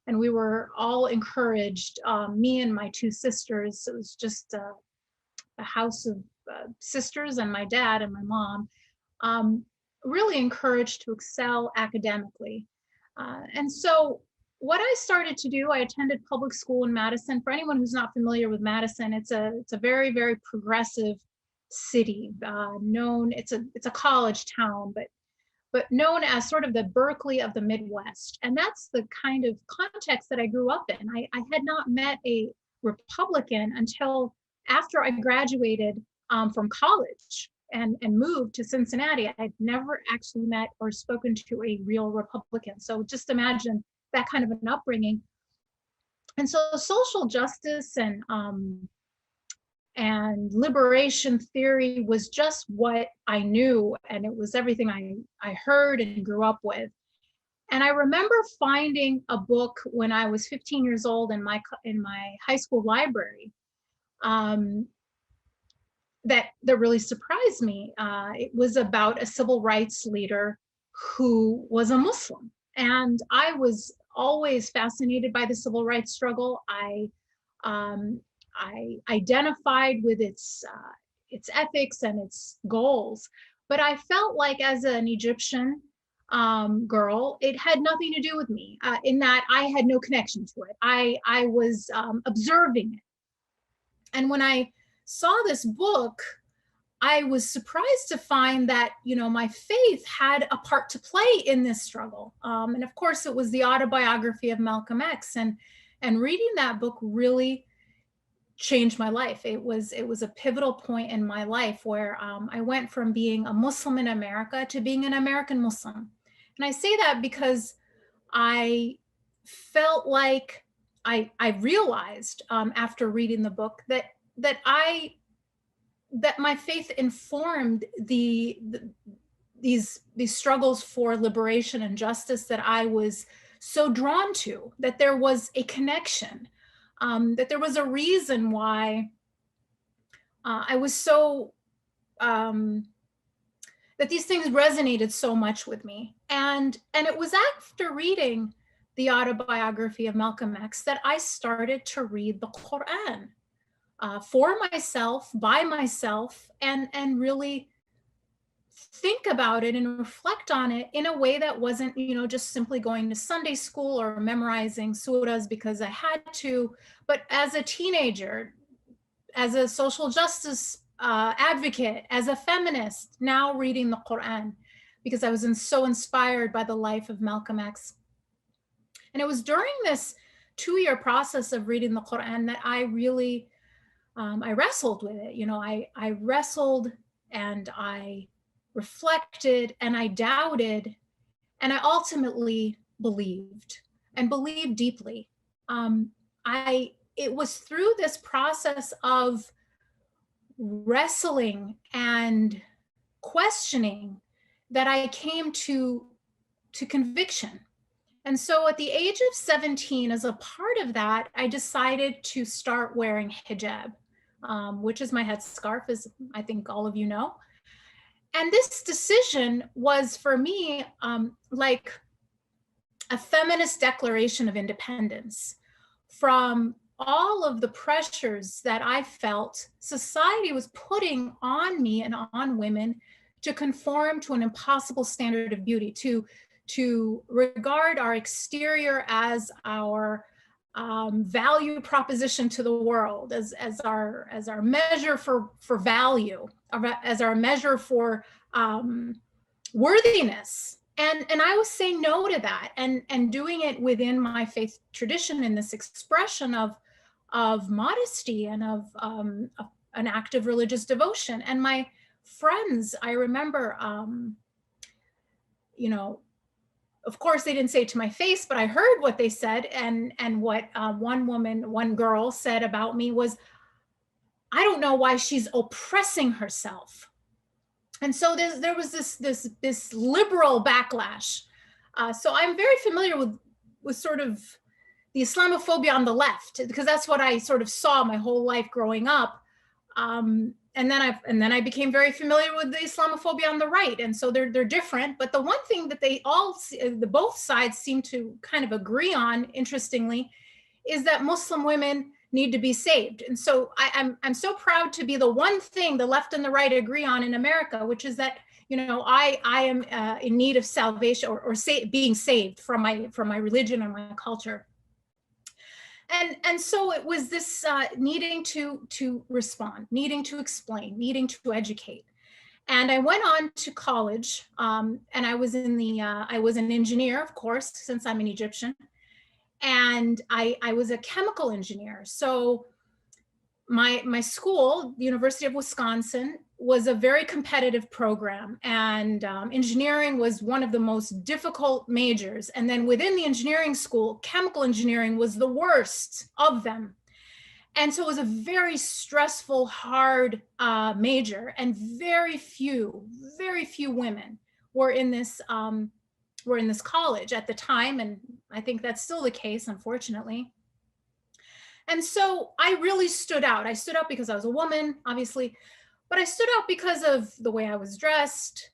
and we were all encouraged. Me and my two sisters, it was just a house of sisters, and my dad and my mom, really encouraged to excel academically. And so what I started to do, I attended public school in Madison. For anyone who's not familiar with Madison, it's a very, very progressive city, it's a college town, but known as sort of the Berkeley of the Midwest. And that's the kind of context that I grew up in. I had not met a Republican until after I graduated from college and moved to Cincinnati. I'd never actually met or spoken to a real Republican. So just imagine that kind of an upbringing. And so social justice and liberation theory was just what I knew, and it was everything I heard and grew up with. And I remember finding a book when I was 15 years old in my high school library that really surprised me. It was about a civil rights leader who was a Muslim, and I was always fascinated by the civil rights struggle. I identified with its ethics and its goals, but I felt like as an Egyptian girl, it had nothing to do with me, in that I had no connection to it. I was observing it. And when I saw this book, I was surprised to find that, my faith had a part to play in this struggle. And of course, it was the autobiography of Malcolm X. And reading that book really changed my life. It was a pivotal point in my life where I went from being a Muslim in America to being an American Muslim. And I say that because I felt like I realized after reading the book that my faith informed these struggles for liberation and justice that I was so drawn to, that there was a connection, that there was a reason why I was so, that these things resonated so much with me. And it was after reading the autobiography of Malcolm X that I started to read the Quran for myself, by myself, and really think about it and reflect on it in a way that wasn't, just simply going to Sunday school or memorizing surahs because I had to, but as a teenager, as a social justice advocate, as a feminist, now reading the Quran because I was so inspired by the life of Malcolm X. And it was during this 2-year process of reading the Quran that I really, I wrestled with it. I wrestled and I reflected and I doubted, and I ultimately believed, and believed deeply. It was through this process of wrestling and questioning that I came to conviction. And so at the age of 17, as a part of that, I decided to start wearing hijab, which is my headscarf, as I think all of you know. And this decision was for me like a feminist declaration of independence from all of the pressures that I felt society was putting on me and on women to conform to an impossible standard of beauty, to regard our exterior as our value proposition to the world, as our measure for value, as our measure for worthiness. And I was saying no to that, and doing it within my faith tradition in this expression of modesty and of an act of religious devotion. And my friends, I remember, of course, they didn't say it to my face, but I heard what they said. And what one girl said about me was, I don't know why she's oppressing herself. And so there was this liberal backlash. So I'm very familiar with sort of the Islamophobia on the left, because that's what I sort of saw my whole life growing up. And then I became very familiar with the Islamophobia on the right. And so they're different, but the one thing that both sides seem to kind of agree on, interestingly, is that Muslim women need to be saved. And so I'm so proud to be the one thing the left and the right agree on in America, which is that, I am in need of salvation or being saved from my religion and my culture. And so it was this needing to respond, needing to explain, needing to educate. And I went on to college, and I was an engineer, of course, since I'm an Egyptian. And I was a chemical engineer. So my school, the University of Wisconsin, was a very competitive program, and engineering was one of the most difficult majors. And then within the engineering school, chemical engineering was the worst of them. And so it was a very stressful, hard major, and very few women were in this were in this college at the time, and I think that's still the case, unfortunately. And so I really stood out. I stood out because I was a woman, obviously, but I stood out because of the way I was dressed.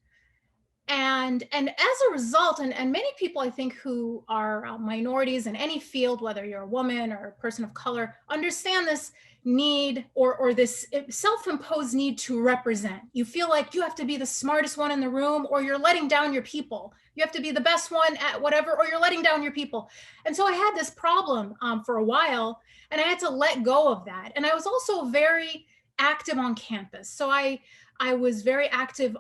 And as a result, and many people I think who are minorities in any field, whether you're a woman or a person of color, understand this need or this self-imposed need to represent. You feel like you have to be the smartest one in the room, or you're letting down your people. You have to be the best one at whatever, or you're letting down your people. And so I had this problem for a while, and I had to let go of that. And I was also very active on campus. So I was very active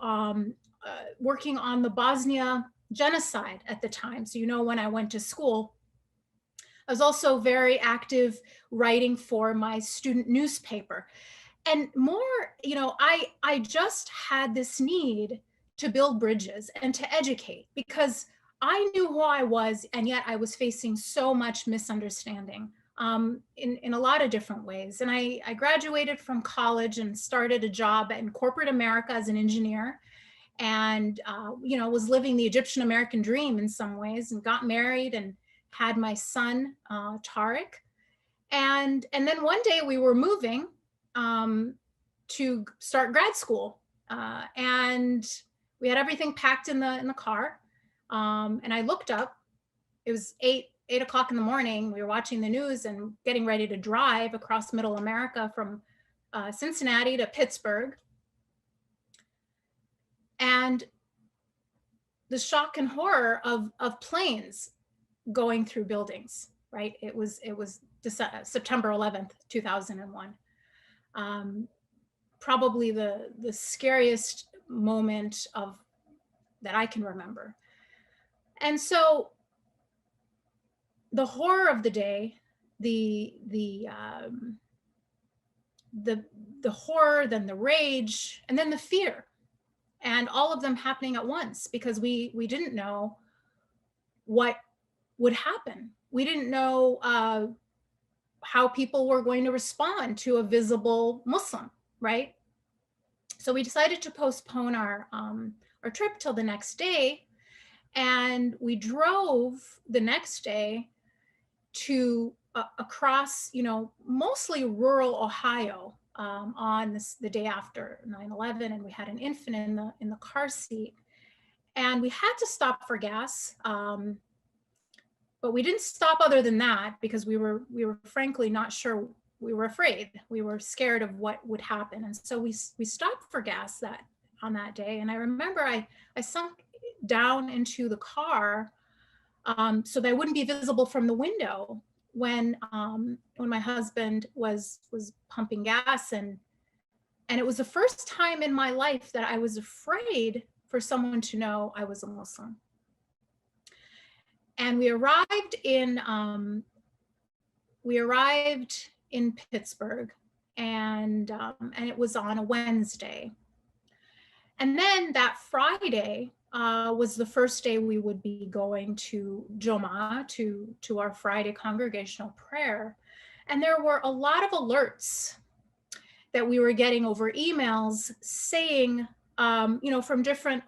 working on the Bosnia genocide at the time. So, you know, when I went to school, I was also very active writing for my student newspaper. And more, you know, I just had this need to build bridges and to educate, because I knew who I was, and yet I was facing so much misunderstanding in a lot of different ways. And I graduated from college and started a job in corporate America as an engineer, and you know, was living the Egyptian American dream in some ways, and got married and had my son Tariq. And then one day we were moving to start grad school, and we had everything packed in the car. And I looked up. It was 8 o'clock in the morning. We were watching the news and getting ready to drive across Middle America from Cincinnati to Pittsburgh. And the shock and horror of planes going through buildings, right? It was September 11th, 2001. Probably the scariest moment that I can remember. And so the horror of the day, the horror, then the rage, and then the fear, and all of them happening at once, because we didn't know what would happen. We didn't know how people were going to respond to a visible Muslim, right? So we decided to postpone our trip till the next day, and we drove the next day to across, you know, mostly rural Ohio, on the day after 9/11, and we had an infant in the car seat, and we had to stop for gas, but we didn't stop other than that, because we were frankly not sure. We were afraid. We were scared of what would happen, and so we stopped for gas on that day. And I remember I sunk down into the car so that I wouldn't be visible from the window when my husband was pumping gas, and it was the first time in my life that I was afraid for someone to know I was a Muslim. And we arrived in Pittsburgh, and it was on a Wednesday. And then that Friday was the first day we would be going to Joma, to our Friday congregational prayer. And there were a lot of alerts that we were getting over emails saying, you know, from different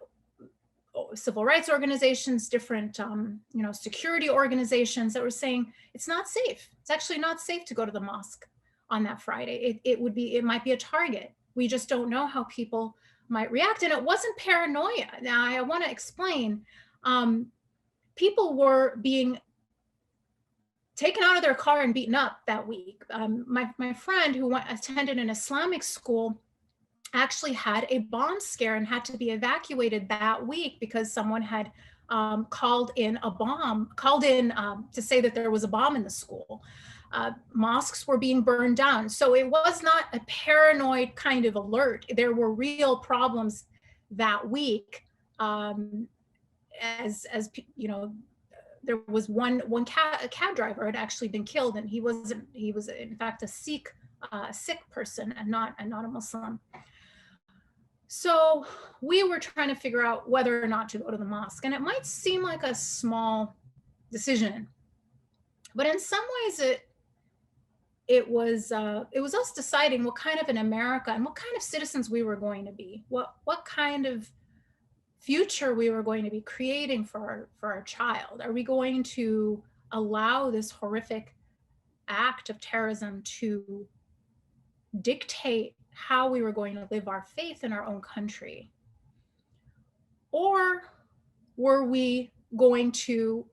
civil rights organizations, different, you know, security organizations, that were saying it's not safe. It's actually not safe to go to the mosque on that Friday. It might be a target. We just don't know how people might react. And it wasn't paranoia. Now I want to explain. People were being taken out of their car and beaten up that week. My friend who attended an Islamic school actually had a bomb scare and had to be evacuated that week because someone had called in to say that there was a bomb in the school. Mosques were being burned down. So it was not a paranoid kind of alert. There were real problems that week. As you know, there was a cab driver had actually been killed, and he was in fact a Sikh person and not a Muslim. So we were trying to figure out whether or not to go to the mosque, and it might seem like a small decision, but in some ways it was us deciding what kind of an America and what kind of citizens we were going to be, what kind of future we were going to be creating for our child? Are we going to allow this horrific act of terrorism to dictate how we were going to live our faith in our own country? Or were we going to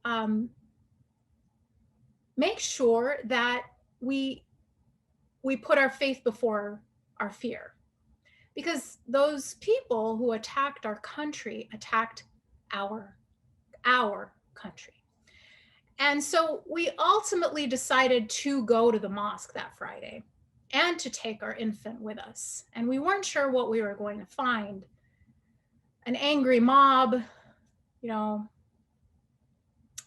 make sure that we put our faith before our fear? Because those people who attacked our country attacked our country. And so we ultimately decided to go to the mosque that Friday and to take our infant with us. And we weren't sure what we were going to find. An angry mob, you know,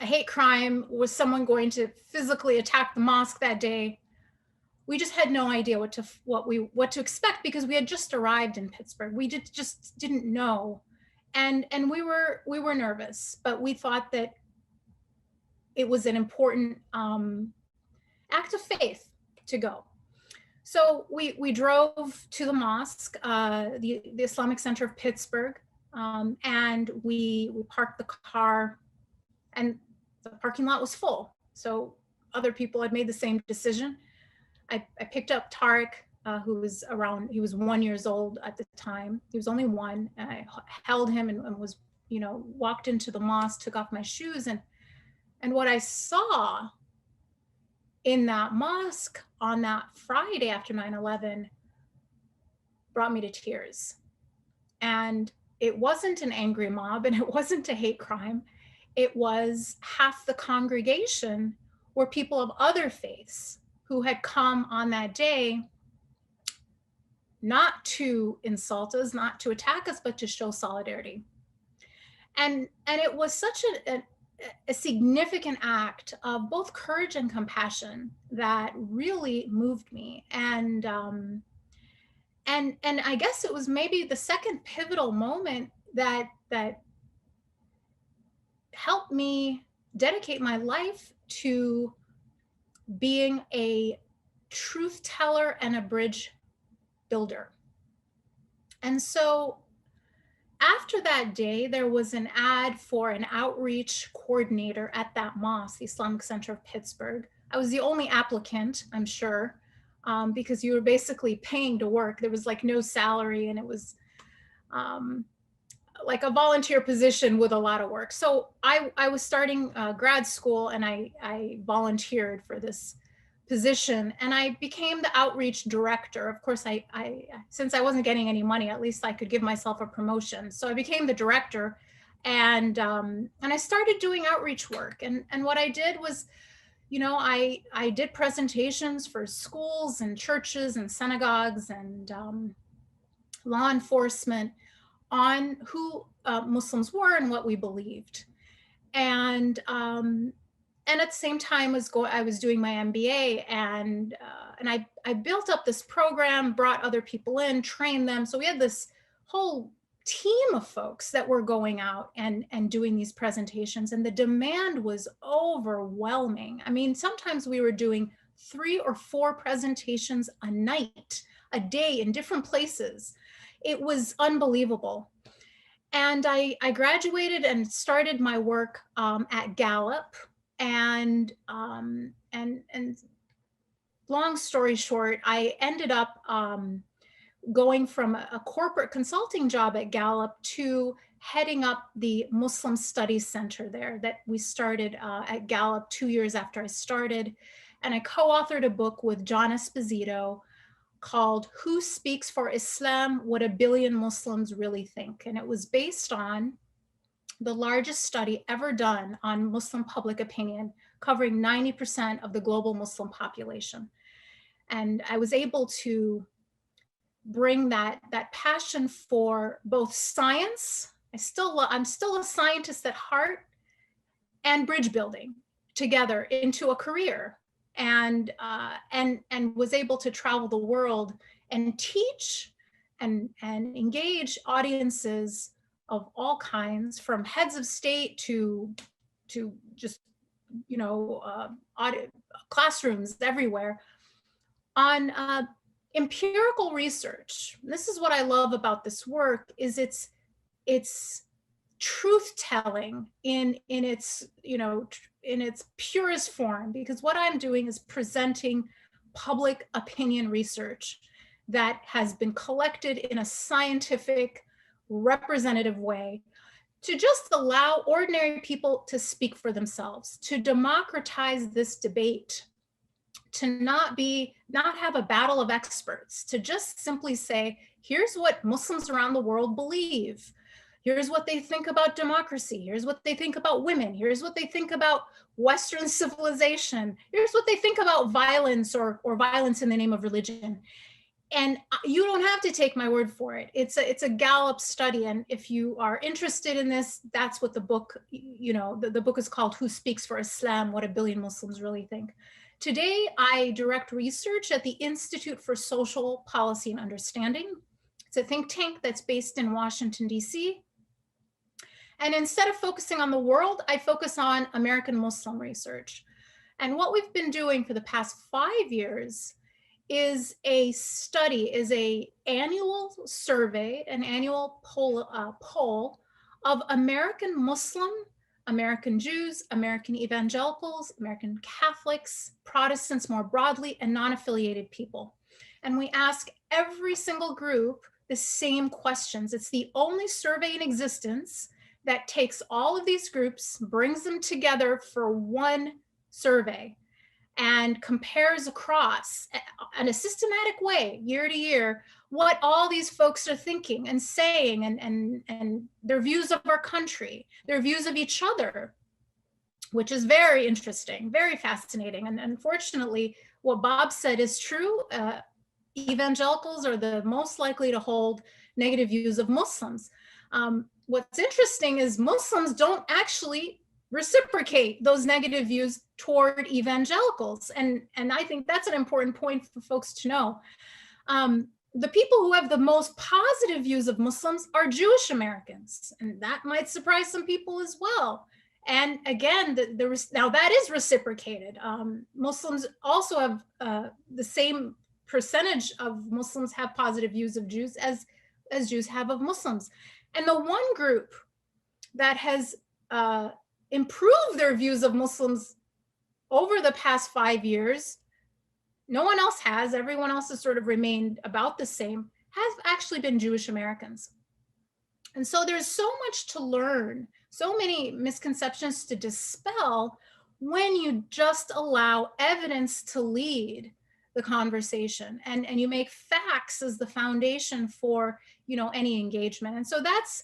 a hate crime. Was someone going to physically attack the mosque that day? We just had no idea what to expect, because we had just arrived in Pittsburgh. We just didn't know, and we were nervous, but we thought that it was an important act of faith to go. So we drove to the mosque, the Islamic Center of Pittsburgh, and we parked the car, and the parking lot was full. So other people had made the same decision. I picked up Tariq, who was 1 year old at the time. He was only 1, and I held him and was, walked into the mosque, took off my shoes, and what I saw in that mosque on that Friday after 9/11 brought me to tears. And it wasn't an angry mob, and it wasn't a hate crime. It was half the congregation were people of other faiths who had come on that day not to insult us, not to attack us, but to show solidarity. And it was such a significant act of both courage and compassion that really moved me. And I guess it was maybe the second pivotal moment that helped me dedicate my life to being a truth teller and a bridge builder. And so after that day, there was an ad for an outreach coordinator at that mosque, the Islamic Center of Pittsburgh. I was the only applicant, I'm sure, because you were basically paying to work. There was like no salary, and it was like a volunteer position with a lot of work. So I was starting grad school, and I volunteered for this position, and I became the outreach director. Of course, I since I wasn't getting any money, at least I could give myself a promotion. So I became the director, and I started doing outreach work. And what I did was, I did presentations for schools and churches and synagogues and law enforcement on who Muslims were and what we believed. And at the same time I was doing my MBA, and I built up this program, brought other people in, trained them. So we had this whole team of folks that were going out and doing these presentations, and the demand was overwhelming. I mean, sometimes we were doing 3 or 4 presentations a night, a day, in different places. It was unbelievable. And I graduated and started my work at Gallup. And long story short, I ended up going from a corporate consulting job at Gallup to heading up the Muslim Studies Center there that we started at Gallup 2 years after I started. And I co-authored a book with John Esposito called Who Speaks for Islam? What a Billion Muslims Really Think. And it was based on the largest study ever done on Muslim public opinion, covering 90% of the global Muslim population. And I was able to bring that passion for both science, I'm still a scientist at heart, and bridge building together into a career, and was able to travel the world and teach and engage audiences of all kinds, from heads of state to just classrooms everywhere, on empirical research. This is what I love about this work, is it's truth telling in its, you know, in its purest form, because what I'm doing is presenting public opinion research that has been collected in a scientific, representative way to just allow ordinary people to speak for themselves, to democratize this debate, to not have a battle of experts, to just simply say, here's what Muslims around the world believe. Here's what they think about democracy. Here's what they think about women. Here's what they think about Western civilization. Here's what they think about violence or violence in the name of religion. And you don't have to take my word for it. It's a Gallup study. And if you are interested in this, that's what the book, you know, the book is called Who Speaks for Islam? What a Billion Muslims Really Think. Today, I direct research at the Institute for Social Policy and Understanding. It's a think tank that's based in Washington, D.C. And instead of focusing on the world, I focus on American Muslim research. And what we've been doing for the past 5 years is a study, is a annual survey, an annual poll of American Muslim, American Jews, American evangelicals, American Catholics, Protestants more broadly, and non-affiliated people. And we ask every single group the same questions. It's the only survey in existence that takes all of these groups, brings them together for one survey, and compares across in a systematic way, year to year, what all these folks are thinking and saying, and their views of our country, their views of each other, which is very interesting, very fascinating. And unfortunately, what Bob said is true. Evangelicals are the most likely to hold negative views of Muslims. What's interesting is Muslims don't actually reciprocate those negative views toward evangelicals. And I think that's an important point for folks to know. The people who have the most positive views of Muslims are Jewish Americans, and that might surprise some people as well. And again, now that is reciprocated. Muslims also have the same percentage of Muslims have positive views of Jews as Jews have of Muslims. And the one group that has improved their views of Muslims over the past 5 years, no one else has, everyone else has sort of remained about the same, has actually been Jewish Americans. And so there's so much to learn, so many misconceptions to dispel when you just allow evidence to lead the conversation, and you make facts as the foundation for, you know, any engagement. And so that's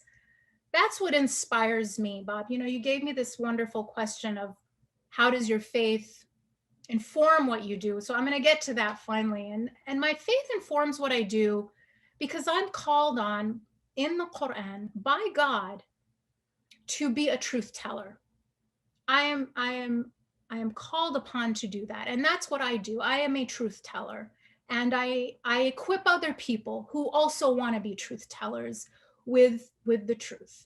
what inspires me, Bob. You know, you gave me this wonderful question of how does your faith inform what you do? So I'm going to get to that finally. And my faith informs what I do because I'm called on in the Quran by God to be a truth teller. I am called upon to do that. And that's what I do. I am a truth teller. And I equip other people who also want to be truth tellers with the truth.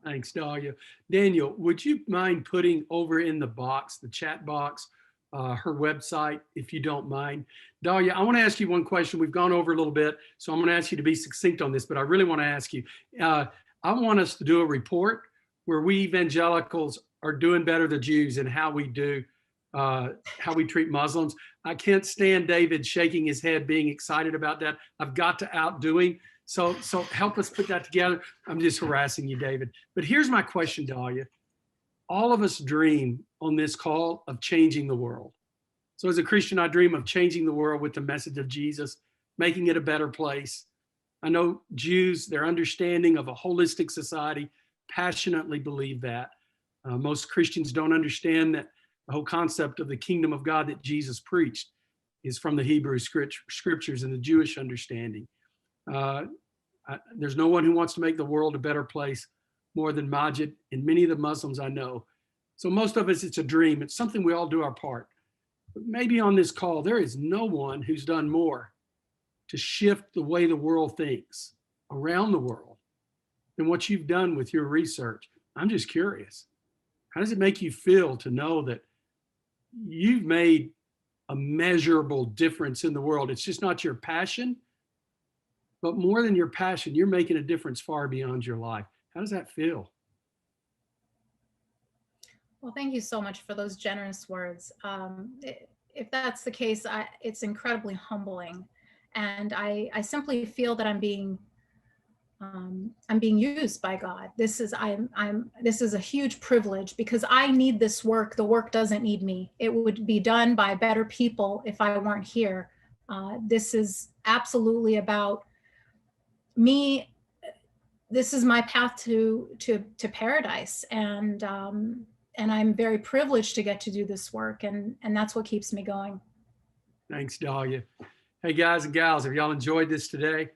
Thanks, Dalia. Daniel, would you mind putting over in the box, the chat box, her website, if you don't mind? Dalia, I want to ask you one question. We've gone over a little bit, so I'm going to ask you to be succinct on this, but I really want to ask you. I want us to do a report where we evangelicals are doing better than Jews and how we treat Muslims. I can't stand David shaking his head, being excited about that. I've got to outdo him. So help us put that together. I'm just harassing you, David. But here's my question, Dalia. All of us dream on this call of changing the world. So as a Christian, I dream of changing the world with the message of Jesus, making it a better place. I know Jews, their understanding of a holistic society, passionately believe that. Most Christians don't understand that the whole concept of the kingdom of God that Jesus preached is from the Hebrew scriptures and the Jewish understanding. There's no one who wants to make the world a better place more than Majid and many of the Muslims I know. So most of us, it's a dream. It's something we all do our part. But maybe on this call, there is no one who's done more to shift the way the world thinks around the world than what you've done with your research. I'm just curious. How does it make you feel to know that you've made a measurable difference in the world? It's just not your passion, but more than your passion, you're making a difference far beyond your life. How does that feel? Well, thank you so much for those generous words. If that's the case, it's incredibly humbling, and I simply feel that I'm being used by God. This is a huge privilege because I need this work. The work doesn't need me. It would be done by better people if I weren't here. This is absolutely about me. This is my path to paradise, and I'm very privileged to get to do this work, and that's what keeps me going. Thanks, Dalia. Hey, guys and gals, have y'all enjoyed this today?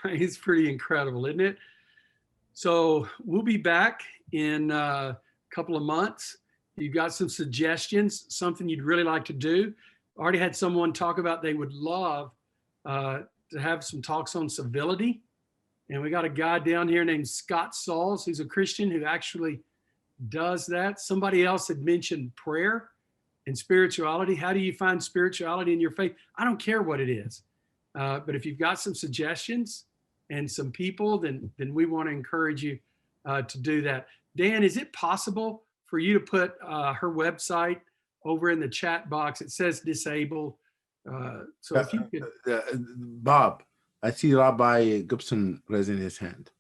It's pretty incredible, isn't it? So we'll be back in a couple of months. You've got some suggestions, something you'd really like to do. Already had someone talk about they would love to have some talks on civility. And we got a guy down here named Scott Sauls, who's a Christian who actually does that. Somebody else had mentioned prayer and spirituality. How do you find spirituality in your faith? I don't care what it is. But if you've got some suggestions and some people, then we want to encourage you to do that. Dan, is it possible for you to put her website over in the chat box? It says disabled. So if you could. Bob, I see Rabbi Gibson raising his hand.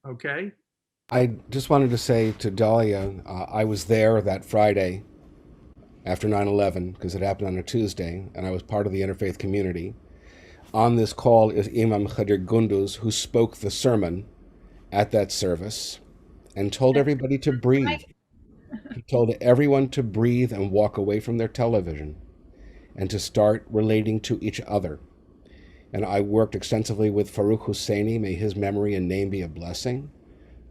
Okay. I just wanted to say to Dalia, I was there that Friday after 9/11 because it happened on a Tuesday, and I was part of the interfaith community. On this call is Imam Khadir Gunduz, who spoke the sermon at that service and told everybody to breathe. He told everyone to breathe and walk away from their television and to start relating to each other. And I worked extensively with Farouk Husseini, may his memory and name be a blessing,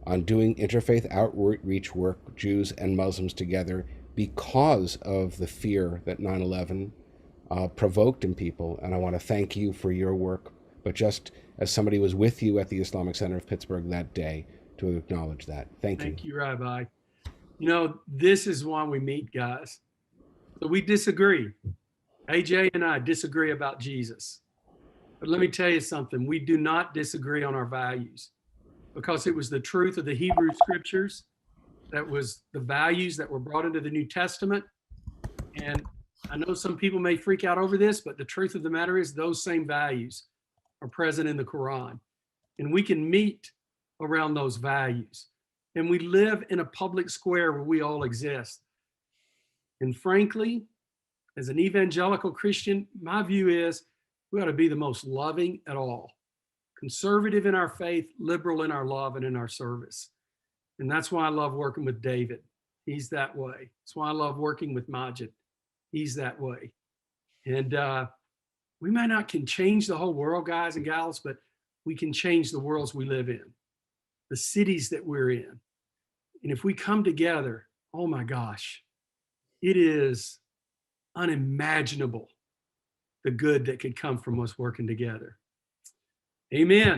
on doing interfaith outreach work, Jews and Muslims together, because of the fear that 9/11 provoked in people. And I want to thank you for your work, but just as somebody was with you at the Islamic Center of Pittsburgh that day, to acknowledge that. Thank you. Thank you, Rabbi. You know, this is why we meet, guys. So we disagree. AJ and I disagree about Jesus. But let me tell you something. We do not disagree on our values, because it was the truth of the Hebrew scriptures that was the values that were brought into the New Testament. And I know some people may freak out over this, but the truth of the matter is those same values are present in the Quran. And we can meet around those values. And we live in a public square where we all exist. And frankly, as an evangelical Christian, my view is we ought to be the most loving at all. Conservative in our faith, liberal in our love and in our service. And that's why I love working with David. He's that way. That's why I love working with Majid. He's that way. And we might not can change the whole world, guys and gals, but we can change the worlds we live in, the cities that we're in. And if we come together, oh my gosh, it is unimaginable the good that could come from us working together. Amen.